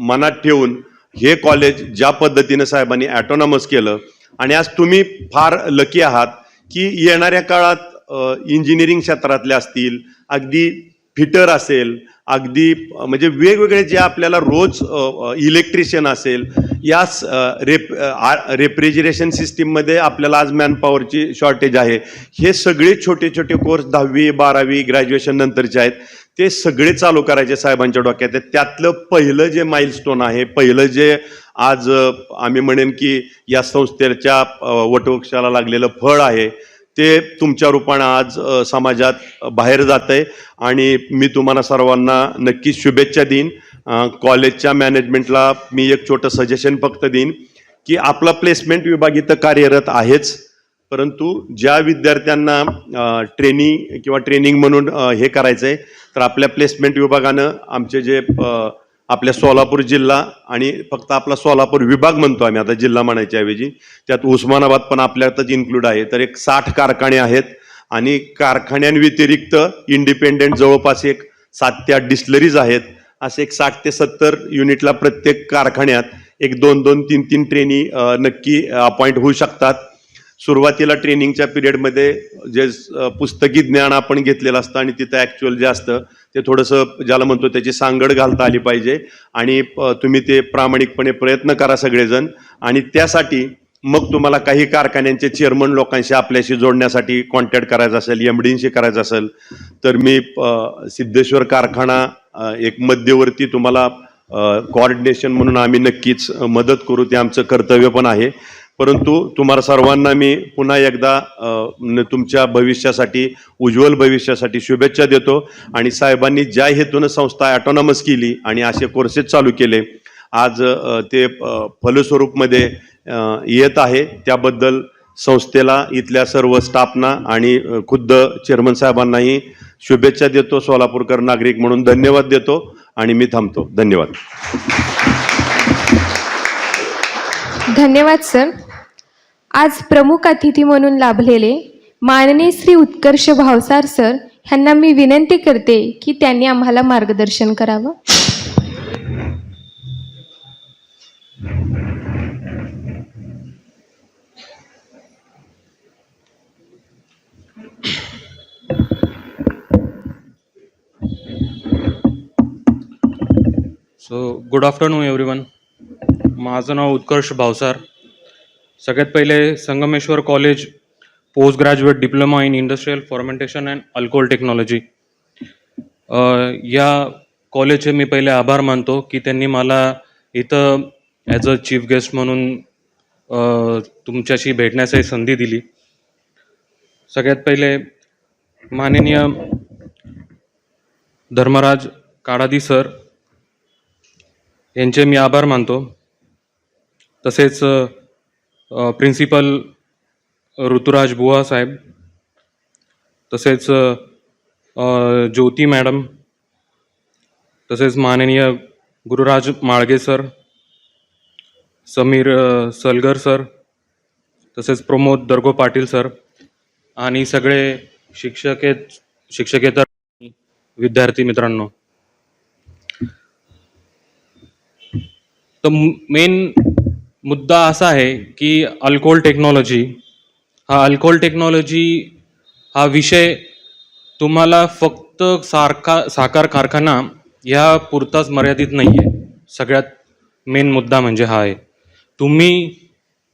मनात ठेवून हे कॉलेज ज्या पद्धतीनं साहेबांनी ॲटॉनॉमस केलं, आणि आज तुम्ही फार लकी आहात की येणाऱ्या काळात इंजिनिअरिंग क्षेत्रातले असतील, अगदी फिटर असेल, अगदी म्हणजे वेगवेगळे जे आपल्याला रोज इलेक्ट्रिशियन असेल, या रेफ्रिजरेशन सिस्टीममध्ये आपल्याला आज मॅनपॉवरची शॉर्टेज आहे. हे सगळे छोटे छोटे कोर्स 10वी 12वी ग्रॅज्युएशन नंतरचे आहेत, ते सगळे चालू करायचे साहेबांच्या डोक्यात आहे. त्यातलं पहिलं जे माइलस्टोन आहे, पहिलं जे आज आम्ही म्हणेन की या संस्थेच्या वटवृक्षाला लागलेलं फळ आहे, ते तुमच्या रूपानं आज समाजात बाहेर जात आहे. आणि मी तुम्हाला सर्वांना नक्कीच शुभेच्छा देईन. कॉलेजच्या मॅनेजमेंटला मी एक छोटं सजेशन फक्त देईन की आपला प्लेसमेंट विभाग इथं कार्यरत आहेच, परंतु ज्या विद्यार्थ्यांना ट्रेनिंग म्हणून हे करायचं आहे, तर आपल्या प्लेसमेंट विभागानं आमचे जे आपल्या सोलापूर जिल्हा, आणि फक्त आपला सोलापूर विभाग म्हणतो आम्ही आता जिल्हा म्हणायच्या ऐवजी, त्यात उस्मानाबाद पण आपल्यातच इन्क्लूड आहे, तर एक 60 कारखाने आहेत. आणि कारखान्यांव्यतिरिक्त इंडिपेंडेंट जवळपास एक 7 ते 8 डिस्लरीज आहेत. असे एक 60 ते 70 युनिटला प्रत्येक कारखान्यात एक 2-2, 3-3 ट्रेनी नक्की अपॉइंट होऊ शकतात. सुरुवातीला ट्रेनिंगच्या पिरियडमध्ये जे पुस्तकी ज्ञान आपण घेतलेलं असतं आणि तिथं ॲक्च्युअल जे असतं ते थोडंसं ज्याला म्हणतो त्याची सांगड घालता आली पाहिजे. आणि तुम्ही ते प्रामाणिकपणे प्रयत्न करा सगळेजण. आणि त्यासाठी मग तुम्हाला काही कारखान्यांचे चेअरमन लोकांशी आपल्याशी जोडण्यासाठी कॉन्टॅक्ट करायचा असेल, MDंशी करायचं असेल, तर मी सिद्धेश्वर कारखाना एक मध्यवर्ती तुम्हाला कोऑर्डिनेशन म्हणून आम्ही नक्कीच मदत करू, ते आमचं कर्तव्य पण आहे. परंतु तुम्हाला सर्वांना मी पुन्हा एकदा तुमच्या भविष्यासाठी, उज्ज्वल भविष्यासाठी शुभेच्छा देतो. आणि साहेबांनी ज्या हेतूनं संस्था ॲटॉनॉमस केली आणि असे कोर्सेस चालू केले, आज ते फलस्वरूपमध्ये येत आहे, त्याबद्दल संस्थेला, इथल्या सर्व स्टाफना आणि खुद्द चेअरमन साहेबांनाही शुभेच्छा देतो. सोलापूरकर नागरिक म्हणून धन्यवाद देतो आणि मी थांबतो. धन्यवाद. धन्यवाद सर. आज प्रमुख अतिथी म्हणून लाभलेले माननीय श्री उत्कर्ष भावसार सर ह्यांना मी विनंती करते की त्यांनी आम्हाला मार्गदर्शन करावं. So good afternoon everyone. माझं नाव उत्कर्ष भावसार. सगळ्यात पहिले Sangameshwar college post graduate diploma in industrial fermentation and alcohol technology, या कॉलेजचे मी पहिले आभार मानतो की त्यांनी मला इथं ॲज अ चीफ गेस्ट म्हणून तुमच्याशी भेटण्याची संधी दिली. सगळ्यात पहिले माननीय धर्मराज काडादी सर यांचे मी आभार मानतो. तसेच प्रिन्सिपल ऋतुराज बुवा साहेब, तसेच ज्योती मॅडम, तसेच माननीय गुरुराज माळगे सर, समीर सलगर सर, तसेच प्रमोद दर्गो पाटील सर आणि सगळे शिक्षकेतर विद्यार्थी मित्रांनो. तर मेन मुद्दा असा आहे की अल्कोहोल टेक्नॉलॉजी हा विषय तुम्हाला फक्त साखर कारखाना ह्या पुरताच मर्यादित नाही आहे. सगळ्यात मेन मुद्दा म्हणजे हा आहे. तुम्ही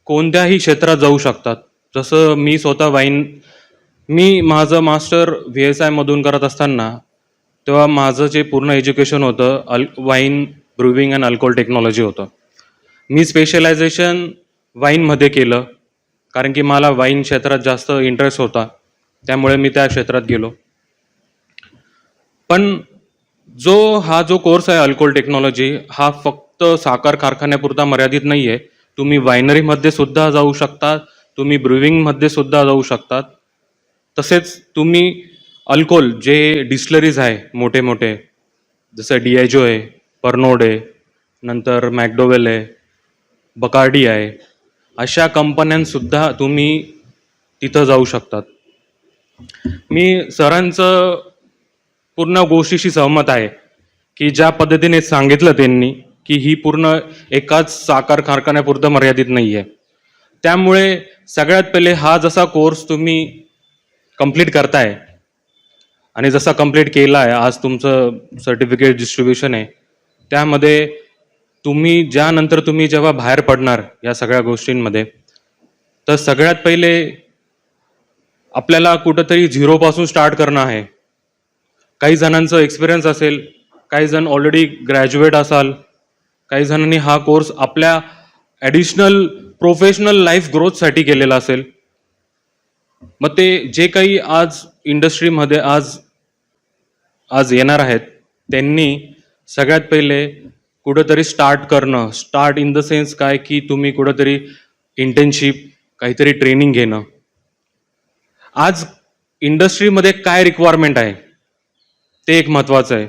कोणत्याही क्षेत्रात जाऊ शकतात. जसं मी स्वतः मी माझं मास्टर VSIमधून करत असताना तेव्हा माझं जे पूर्ण एज्युकेशन होतं वाईन ब्रुविंग अँड अल्कोहोल टेक्नॉलॉजी होतं. मी स्पेशलायझेशन वाईनमध्ये केलं कारण की मला वाईन क्षेत्रात जास्त इंटरेस्ट होता, त्यामुळे मी त्या क्षेत्रात गेलो. पण हा जो कोर्स आहे अल्कोहोल टेक्नॉलॉजी, हा फक्त साखर कारखान्यापुरता मर्यादित नाही आहे. तुम्ही वायनरीमध्ये सुद्धा जाऊ शकता, तुम्ही ब्रुविंगमध्ये सुद्धा जाऊ शकतात. तसेच तुम्ही अल्कोहोल जे डिस्लरीज आहे मोठे मोठे, जसं डियाजो आहे, पर्नोड आहे, नंतर मॅकडोवेल आहे, बकार्डी आहे, अशा कंपन्यांसुद्धा तुम्ही तिथं जाऊ शकतात. मी सरांचं पूर्ण गोष्टीशी सहमत आहे की ज्या पद्धतीने सांगितलं त्यांनी की ही पूर्ण एकाच साखर कारखान्यापुरतं मर्यादित नाही आहे. त्यामुळे सगळ्यात पहिले हा जसा कोर्स तुम्ही कंप्लीट करताय आणि जसा कंप्लीट केला आहे, आज तुमचं सर्टिफिकेट डिस्ट्रीब्युशन आहे, त्यामध्ये ज्यानंतर तुम्ही जेव्हा बाहेर पडणार या सगळ्या गोष्टींमध्ये, तर सगळ्यात पहिले आपल्याला कुठंतरी झिरोपासून स्टार्ट करणं आहे. काही जणांचं एक्सपिरियन्स असेल, काही जण ऑलरेडी ग्रॅज्युएट असाल, काही जणांनी हा कोर्स आपल्या ॲडिशनल प्रोफेशनल लाईफ ग्रोथसाठी केलेला असेल. मग ते जे काही आज इंडस्ट्रीमध्ये आज येणार आहेत, त्यांनी सगळ्यात पहिले कुठंतरी स्टार्ट इन द सेन्स काय की तुम्ही कुठंतरी इंटर्नशिप, काहीतरी ट्रेनिंग घेणं. आज इंडस्ट्रीमध्ये काय रिक्वायरमेंट आहे ते एक महत्त्वाचं आहे.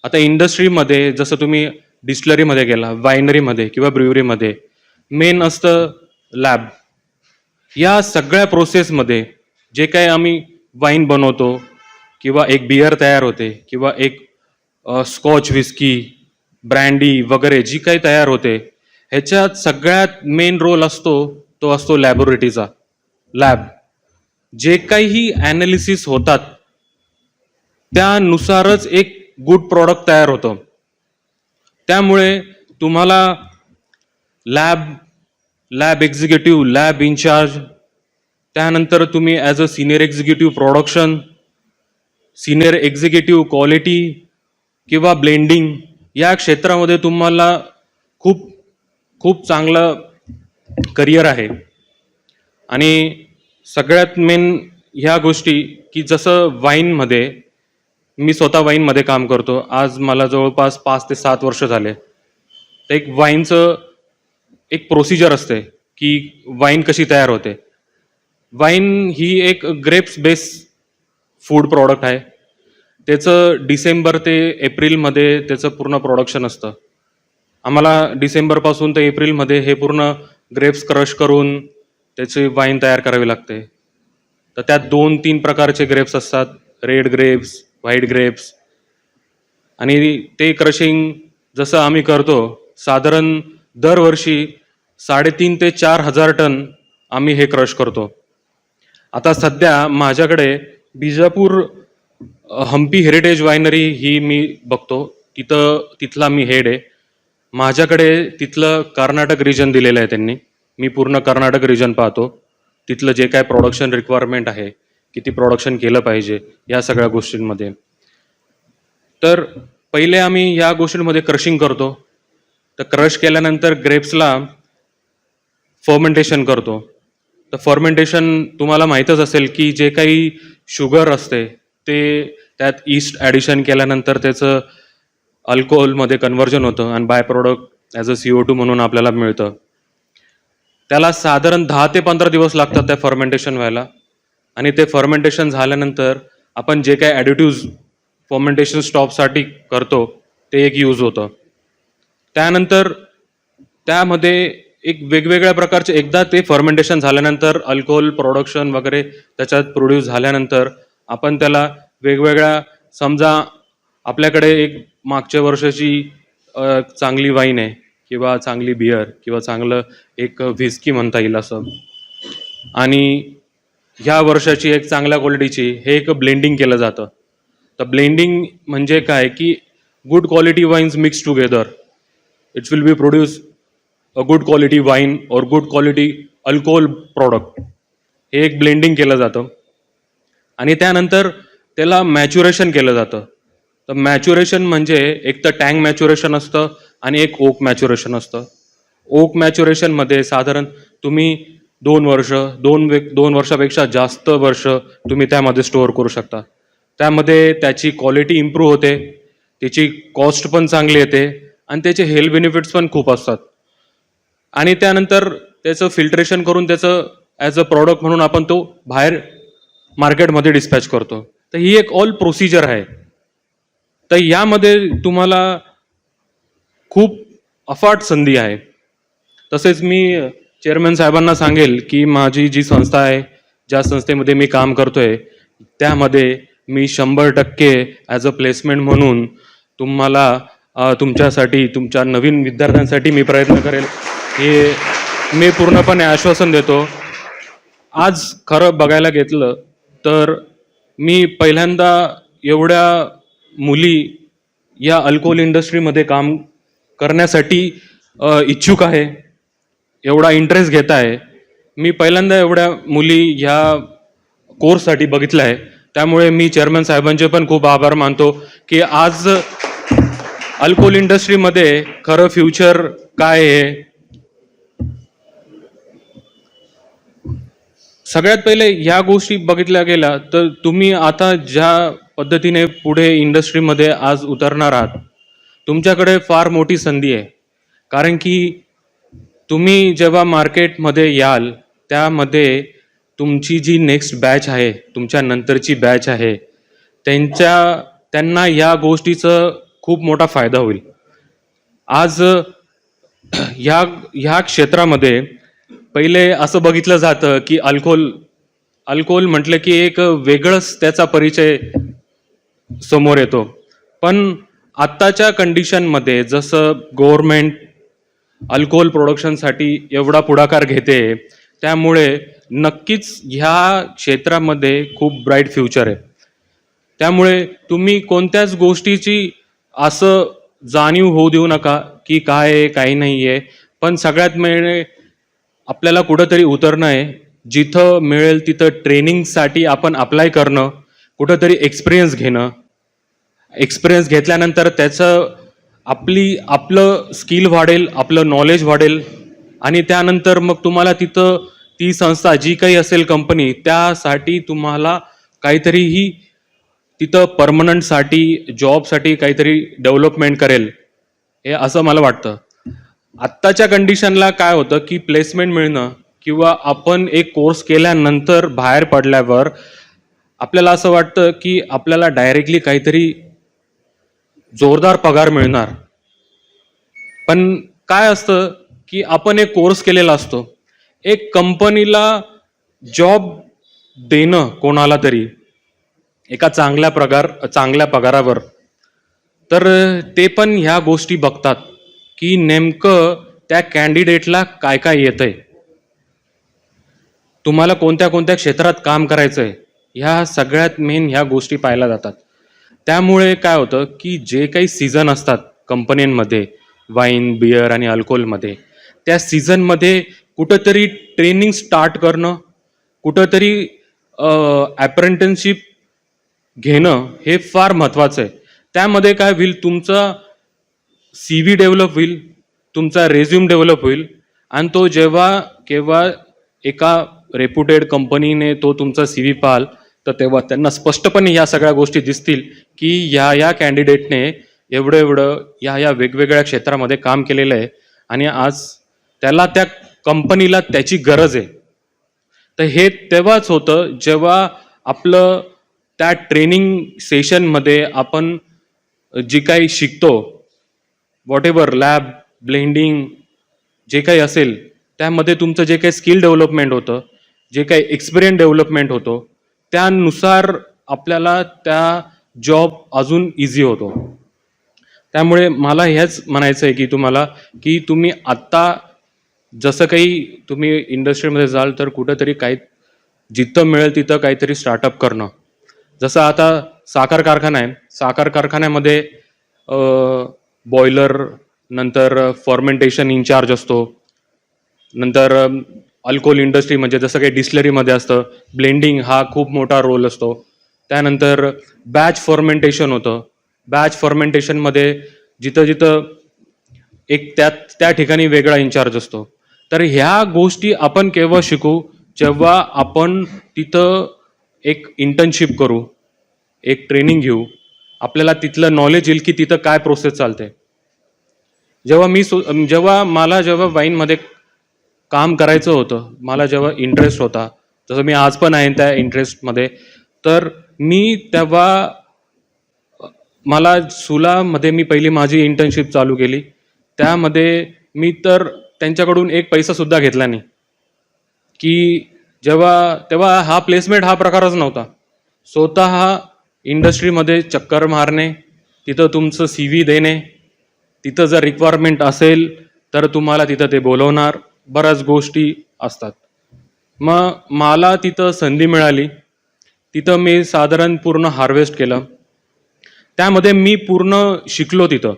आता इंडस्ट्रीमध्ये जसं तुम्ही डिस्टिलरीमध्ये गेला, वायनरीमध्ये किंवा ब्रुवरीमध्ये मेन असतं लॅब. या सगळ्या प्रोसेसमध्ये जे काही आम्ही वाईन बनवतो किंवा एक बियर तयार होते किंवा एक स्कॉच विस्की, ब्रँडी वगैरे जी काही तयार होते, ह्याच्यात सगळ्यात मेन रोल तो असतो लॅबोरेटरीचा. लॅब जे काही ॲनालिसिस होतात त्यानुसारच एक गुड प्रॉडक्ट तयार होतं. त्यामुळे तुम्हाला लॅब एक्झिक्युटिव्ह, लॅब इन्चार्ज, त्यानंतर तुम्ही as a senior executive production, senior executive quality किंवा ब्लेंडिंग या क्षेत्रामध्ये तुम्हाला खूप खूप चांगलं करिअर आहे. आणि सगळ्यात मेन ह्या गोष्टी की जसं वाईनमध्ये, मी स्वतः वाईनमध्ये काम करतो, आज मला जवळपास 5 ते 7 वर्ष झाले. तर एक वाईनचं एक प्रोसिजर असते की वाईन कशी तयार होते. वाईन ही एक ग्रेप्स बेस फूड प्रॉडक्ट आहे. त्याचं डिसेंबर ते एप्रिलमध्ये त्याचं पूर्ण प्रोडक्शन असतं. आम्हाला डिसेंबरपासून ते एप्रिलमध्ये हे पूर्ण ग्रेप्स क्रश करून त्याची वाईन तयार करावी लागते. तर त्यात 2-3 प्रकारचे ग्रेप्स असतात, रेड ग्रेप्स, व्हाईट ग्रेप्स. आणि ते क्रशिंग जसं आम्ही करतो, साधारण दरवर्षी 3,500 ते 4,000 टन आम्ही हे क्रश करतो. आता सध्या माझ्याकडे बिजापूर हम्पी हेरिटेज वायनरी ही मी बघतो, तिथला मी हेड आहे. माझ्याकडे तिथलं कर्नाटक रिजन दिलेलं आहे त्यांनी. मी पूर्ण कर्नाटक रिजन पाहतो. तिथलं जे काय प्रोडक्शन रिक्वायरमेंट आहे, किती प्रोडक्शन केलं पाहिजे या सगळ्या गोष्टींमध्ये. तर पहिले आम्ही या गोष्टींमध्ये क्रशिंग करतो. तर क्रश केल्यानंतर ग्रेप्सला फर्मेंटेशन करतो. तर फर्मेंटेशन तुम्हाला माहीतच असेल की जे काही शुगर असते ते त्यात ईस्ट ॲडिशन केल्यानंतर त्याचं अल्कोहोलमध्ये कन्व्हर्जन होतं आणि by product as a CO2 म्हणून आपल्याला मिळतं. त्याला साधारण 10 ते 15 दिवस लागतात त्या फर्मेंटेशन व्हायला. आणि ते फर्मेंटेशन झाल्यानंतर आपण जे काही ॲडिटिव्ज फर्मेंटेशन स्टॉपसाठी करतो ते एक यूज होतं. त्यानंतर त्यामध्ये एक वेगवेगळ्या प्रकारचे, एकदा ते फर्मेंटेशन झाल्यानंतर अल्कोहोल प्रोडक्शन वगैरे त्याच्यात प्रोड्यूस झाल्यानंतर आपण त्याला वेगवेगळ्या, समजा आपल्याकडे एक मागच्या वर्षाची चांगली वाईन आहे किंवा चांगली बियर किंवा चांगलं एक व्हिस्की म्हणता येईल असं, आणि ह्या वर्षाची एक चांगल्या क्वालिटीची, हे एक ब्लेंडिंग केलं जातं. तर ब्लेंडिंग म्हणजे काय की good quality wines mixed together. It will be produce a good quality wine or good quality alcohol product. हे एक ब्लेंडिंग केलं जातं आणि त्यानंतर त्याला मॅच्युरेशन केलं जातं. तर मॅच्युरेशन म्हणजे एक तर टँक मॅच्युरेशन असतं आणि एक ओक मॅच्युरेशन असतं. ओक मॅच्युरेशनमध्ये साधारण तुम्ही 2 वर्ष, 2 वर्षापेक्षा जास्त वर्ष तुम्ही त्यामध्ये स्टोअर करू शकता. त्यामध्ये त्याची क्वालिटी इम्प्रूव्ह होते, त्याची कॉस्ट पण चांगली येते आणि त्याचे हेल्थ बेनिफिट्स पण खूप असतात. आणि त्यानंतर त्याचं फिल्ट्रेशन करून त्याचं ॲज अ प्रॉडक्ट म्हणून आपण तो बाहेर मार्केटमध्ये डिस्पॅच करतो. तर ही एक ऑल प्रोसिजर आहे. तर यामध्ये तुम्हाला खूप अफाट संधी आहे. तसेच मी चेअरमॅन साहेबांना सांगेल की माझी जी संस्था आहे, ज्या संस्थेमध्ये मी काम करतोय, त्यामध्ये मी 100% ॲज अ प्लेसमेंट म्हणून तुम्हाला तुमच्यासाठी, तुमच्या नवीन विद्यार्थ्यांसाठी मी प्रयत्न करेल, हे मी पूर्णपणे आश्वासन देतो. आज खरं बघायला घेतलं तर मी पहिल्यांदा एवढ्या मुली या अल्कोहोल इंडस्ट्रीमध्ये काम करण्यासाठी इच्छुक आहे, एवढा इंटरेस्ट घेत आहे. मी पहिल्यांदा एवढ्या मुली ह्या कोर्ससाठी बघितलं आहे. त्यामुळे मी चेअरमॅन साहेबांचे पण खूप आभार मानतो की आज अल्कोहोल इंडस्ट्रीमध्ये खरं फ्युचर काय आहे. सगळ्यात पहिले ह्या गोष्टी बघितल्या गेल्या तर तुम्ही आता ज्या पद्धतीने पुढे इंडस्ट्रीमध्ये आज उतरणार आहात, तुमच्याकडे फार मोठी संधी आहे. कारण की तुम्ही जेव्हा मार्केटमध्ये याल, त्यामध्ये तुमची जी नेक्स्ट बॅच आहे, तुमच्या नंतरची बॅच आहे, त्यांना या गोष्टीचं खूप मोठा फायदा होईल. आज ह्या क्षेत्रामध्ये पहिले असं बघितलं जातं की अल्कोहोल म्हटलं की एक वेगळंच त्याचा परिचय समोर येतो. पण आत्ताच्या कंडिशनमध्ये जसं गव्हर्नमेंट अल्कोहोल प्रोडक्शनसाठी एवढा पुढाकार घेते, त्यामुळे नक्कीच ह्या क्षेत्रामध्ये खूप ब्राईट फ्युचर आहे. त्यामुळे तुम्ही कोणत्याच गोष्टीची असं जाणीव होऊ देऊ नका की काय आहे, काही नाही आहे. पण सगळ्यात मेन आपल्याला कुठंतरी उतरणं आहे. जिथं मिळेल तिथं ट्रेनिंगसाठी आपण अप्लाय करणं, कुठंतरी एक्सपिरियन्स घेणं. एक्सपिरियन्स घेतल्यानंतर त्याचं आपलं स्किल वाढेल, आपलं नॉलेज वाढेल आणि त्यानंतर मग तुम्हाला तिथं ती संस्था जी काही असेल कंपनी, त्यासाठी तुम्हाला काहीतरीही तिथं परमनंटसाठी, जॉबसाठी काहीतरी डेव्हलपमेंट करेल, हे असं मला वाटतं. आत्ताच्या कंडिशनला काय होतं की प्लेसमेंट मिळणं किंवा आपण एक कोर्स केल्यानंतर बाहेर पडल्यावर आपल्याला असं वाटतं की आपल्याला डायरेक्टली काहीतरी जोरदार पगार मिळणार. पण काय असतं की आपण एक कोर्स केलेला असतो, एक कंपनीला जॉब देणं कोणाला तरी एका चांगल्या पगारावर, तर ते पण ह्या गोष्टी बघतात की नेमकं त्या कॅन्डिडेटला काय काय येतंय, तुम्हाला कोणत्या कोणत्या क्षेत्रात काम करायचंय, ह्या सगळ्यात मेन ह्या गोष्टी पाहिल्या जातात. त्यामुळे काय होतं की जे काही सीझन असतात कंपन्यांमध्ये, वाईन, बियर आणि अल्कोहोलमध्ये, त्या सीझनमध्ये कुठंतरी ट्रेनिंग स्टार्ट करणं, कुठंतरी अप्रेंटिसशिप घेणं हे फार महत्त्वाचं आहे. त्यामध्ये काय होईल, तुमचा CV डेव्हलप होईल, तुमचा रेझ्यूम डेव्हलप होईल आणि तो केव्हा एका रेप्युटेड कंपनीने तो तुमचा CV पाहाल तर तेव्हा त्यांना स्पष्टपणे या सगळ्या गोष्टी दिसतील की या कॅन्डिडेटने एवढं या वेगवेगळ्या क्षेत्रामध्ये काम केलेलं आहे आणि आज त्याला त्या कंपनीला त्याची गरज आहे. तर हे तेव्हाच होतं जेव्हा आपलं त्या ट्रेनिंग सेशनमध्ये आपण जी काही शिकतो, व्हॉट एव्हर लॅब, ब्लेंडिंग जे काही असेल, त्यामध्ये तुमचं जे काही स्किल डेव्हलपमेंट होतं, जे काही एक्सपिरियन्स डेव्हलपमेंट होतो, त्यानुसार आपल्याला त्या जॉब अजून इझी होतो. त्यामुळे मला हेच म्हणायचं आहे की तुम्हाला की तुम्ही आत्ता जसं काही तुम्ही इंडस्ट्रीमध्ये जाल तर कुठंतरी जिथं मिळेल तिथं काहीतरी स्टार्टअप करणं. जसं आता साखर कारखाना आहे, साखर कारखान्यामध्ये बॉयलर, नंतर फॉर्मेंटेशन इन्चार्ज असतो, नंतर अल्कोहोल इंडस्ट्री म्हणजे जसं काही डिस्लरीमध्ये असतं, ब्लेंडिंग हा खूप मोठा रोल असतो. त्यानंतर बॅच फॉर्मेंटेशन होतं. बॅच फॉर्मेंटेशनमध्ये जिथं जिथं एक त्या ठिकाणी वेगळा इन्चार्ज असतो. तर ह्या गोष्टी आपण केव्हा शिकू, जेव्हा आपण तिथं एक इंटर्नशिप करू, एक ट्रेनिंग घेऊ, आपल्याला तिथलं नॉलेज येईल की तिथं काय प्रोसेस चालते. जेव्हा मला वाईनमध्ये काम करायचं होतं, मला जेव्हा इंटरेस्ट होता, जसं मी आज पण आहे त्या इंटरेस्टमध्ये, तर मी तेव्हा मला सुलामध्ये मी पहिली माझी इंटर्नशिप चालू केली. त्यामध्ये मी तर त्यांच्याकडून एक पैसासुद्धा घेतला नाही, की तेव्हा हा प्लेसमेंट हा प्रकारच नव्हता. स्वतः इंडस्ट्रीमध्ये चक्कर मारणे, तिथं तुमचं CV देणे, तिथं जर रिक्वायरमेंट असेल तर तुम्हाला तिथं ते बोलवणार, बऱ्याच गोष्टी असतात. मग मला तिथं संधी मिळाली. तिथं मी साधारण पूर्ण हार्वेस्ट केलं. त्यामध्ये मी पूर्ण शिकलो तिथं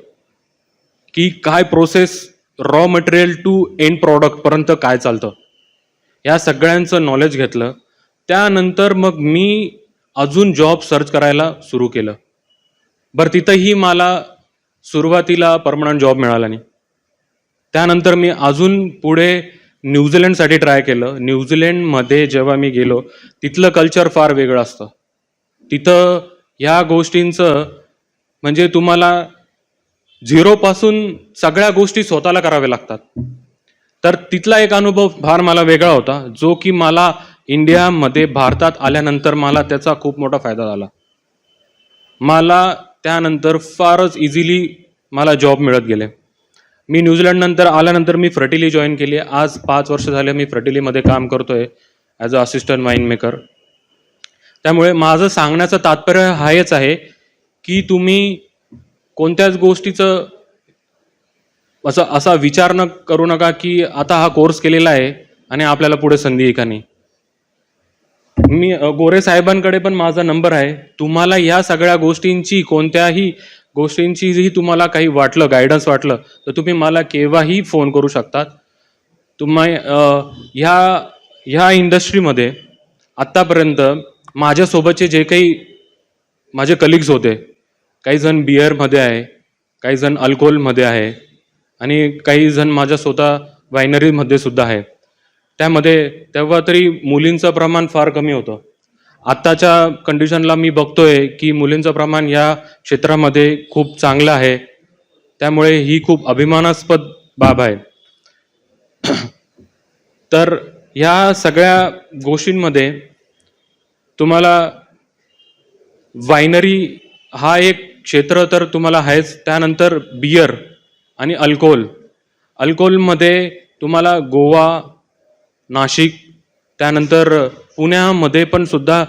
की काय process, raw material to end प्रॉडक्टपर्यंत काय चालतं, या सगळ्यांचं नॉलेज घेतलं. त्यानंतर मग मी अजून जॉब सर्च करायला सुरू केलं. बरं, तिथंही मला सुरुवातीला परमनंट जॉब मिळाला नाही. त्यानंतर मी अजून पुढे न्यूझीलंडसाठी ट्राय केलं. न्यूझीलंडमध्ये जेव्हा मी गेलो, तिथलं कल्चर फार वेगळं असतं. तिथं ह्या गोष्टींचं म्हणजे तुम्हाला झिरोपासून सगळ्या गोष्टी स्वतःला कराव्या लागतात. तर तिथला एक अनुभव फार मला वेगळा होता, जो की मला इंडियामध्ये भारतात आल्यानंतर मला त्याचा खूप मोठा फायदा झाला. मला त्यानंतर फारच इझिली मला जॉब मिळत गेले. मी न्यूझीलंडनंतर आल्यानंतर मी फ्रटिली जॉईन केली. आज 5 वर्ष झाले मी फ्रटिलीमध्ये काम करतोय as a assistant wine maker. त्यामुळे माझं सांगण्याचं तात्पर्य हेच आहे की तुम्ही कोणत्याच गोष्टीचं असा विचार न करू नका की आता हा कोर्स केलेला आहे आणि आपल्याला पुढे संधी आहे का नाही. मी गोरे साहेबांकडे पण माझा नंबर आहे. तुम्हाला या सगळ्या गोष्टींची, कोणत्याही गोष्टींची जी तुम्हाला काही वाटलं, गायडन्स वाटलं, तर तुम्ही मला केव्हाही फोन करू शकतात. ह्या इंडस्ट्रीमध्ये आत्तापर्यंत माझ्यासोबतचे जे काही माझे कलिग्स होते, काही जण बिअरमध्ये आहे, काही जण अल्कोहोलमध्ये आहे आणि काही जण माझ्या स्वतः वायनरीमध्ये सुद्धा आहे. त्यामध्ये तेव्हा तरी मुलींचं प्रमाण फार कमी होतं. आत्ताच्या कंडिशनला मी बघतोय की मुलींचं प्रमाण या क्षेत्रामध्ये खूप चांगलं आहे. त्यामुळे ही खूप अभिमानास्पद बाब आहे. तर ह्या सगळ्या गोष्टींमध्ये तुम्हाला वायनरी हा एक क्षेत्र तर तुम्हाला आहेच. त्यानंतर बियर आणि अल्कोहोलमध्ये तुम्हाला गोवा, नाशिक, त्यानंतर पुण्यामध्ये पण सुद्धा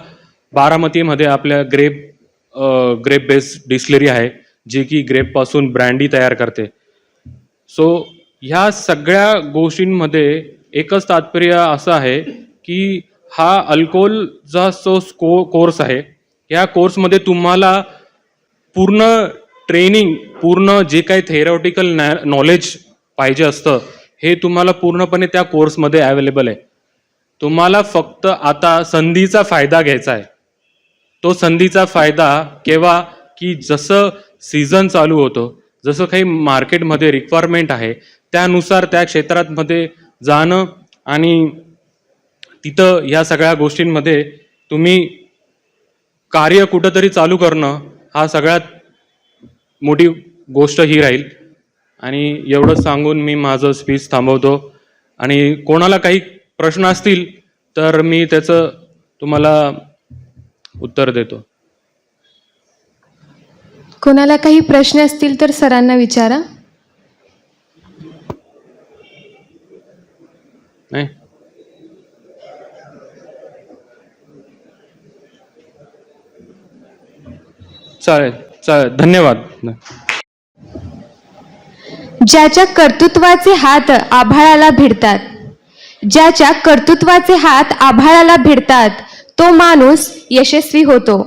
बारामतीमध्ये आपल्या ग्रेप बेस्ड डिस्टिलरी आहे, जे की ग्रेपपासून ब्रँडी तयार करते. सो ह्या सगळ्या गोष्टींमध्ये एकच तात्पर्य असं आहे की हा अल्कोहोलचा जो कोर्स आहे, या कोर्समध्ये तुम्हाला पूर्ण ट्रेनिंग, पूर्ण जे काही थेरॉटिकल नॉलेज पाहिजे असतं, हे तुम्हाला पूर्णपणे त्या कोर्समध्ये अवेलेबल आहे. तुम्हाला फक्त आता संधीचा फायदा घ्यायचा आहे. तो संधीचा फायदा केव्हा, की जसं सीझन चालू होतं, जसं काही मार्केटमध्ये रिक्वायरमेंट आहे, त्यानुसार त्या क्षेत्रामध्ये जाणं आणि तिथं या सगळ्या गोष्टींमध्ये तुम्ही कार्य कुठंतरी चालू करणं, हा सगळ्यात मोठी गोष्ट ही राहील. आणि एवढंच सांगून मी माझं स्पीच थांबवतो. आणि कोणाला काही प्रश्न असतील तर मी त्याचं तुम्हाला उत्तर देतो. कोणाला काही प्रश्न असतील तर सरांना विचारा. नाही, चालेल चालेल, धन्यवाद. ज्याच्या कर्तृत्वाचे हात आभाळाला भिडतात, ज्याच्या कर्तृत्वाचे हात आभाळाला भिडतात, तो माणूस यशस्वी होतो.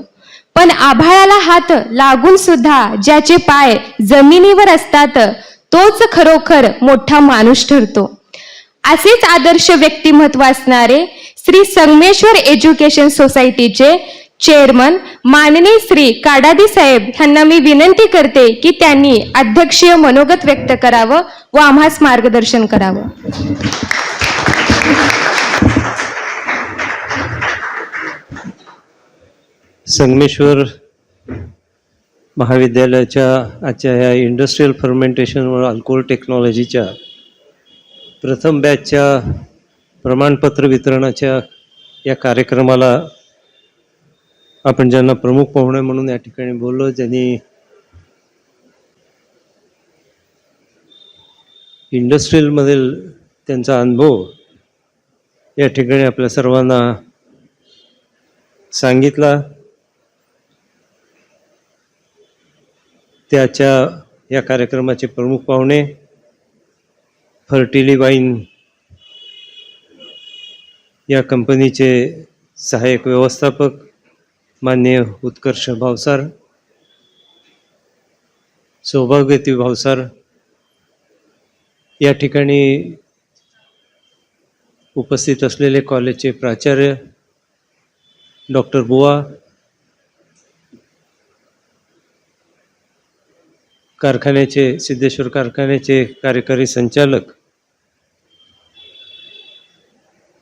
पण आभाळाला हात लागून सुद्धा ज्याचे पाय जमिनीवर असतात तोच खरोखर मोठा माणूस ठरतो. असेच आदर्श व्यक्तिमत्व असणारे श्री संगमेश्वर एज्युकेशन सोसायटीचे चेअरमन माननीय श्री काडादी साहेब यांना मी विनंती करते की त्यांनी अध्यक्षीय मनोगत व्यक्त करावं व आम्हास मार्गदर्शन करावं. संगमेश्वर महाविद्यालयाच्या आजच्या ह्या इंडस्ट्रीयल फर्मेंटेशन व अल्कोहोल टेक्नॉलॉजीच्या प्रथम बॅचच्या प्रमाणपत्र वितरणाच्या या कार्यक्रमाला आपण ज्यांना प्रमुख पाहुणे म्हणून या ठिकाणी बोललो, ज्यांनी इंडस्ट्रीयलमधील त्यांचा अनुभव या ठिकाणी आपल्या सर्वांना सांगितला, त्याच्या या कार्यक्रमाचे प्रमुख पाहुणे फर्टिली वाईन या कंपनीचे सहाय्यक व्यवस्थापक माननीय उत्कर्ष भावसार, सौभाग्यवती भावसार, या ठिकाणी उपस्थित असलेले कॉलेजचे प्राचार्य डॉक्टर बुवा, कारखान्याचे सिद्धेश्वर कारखान्याचे कार्यकारी संचालक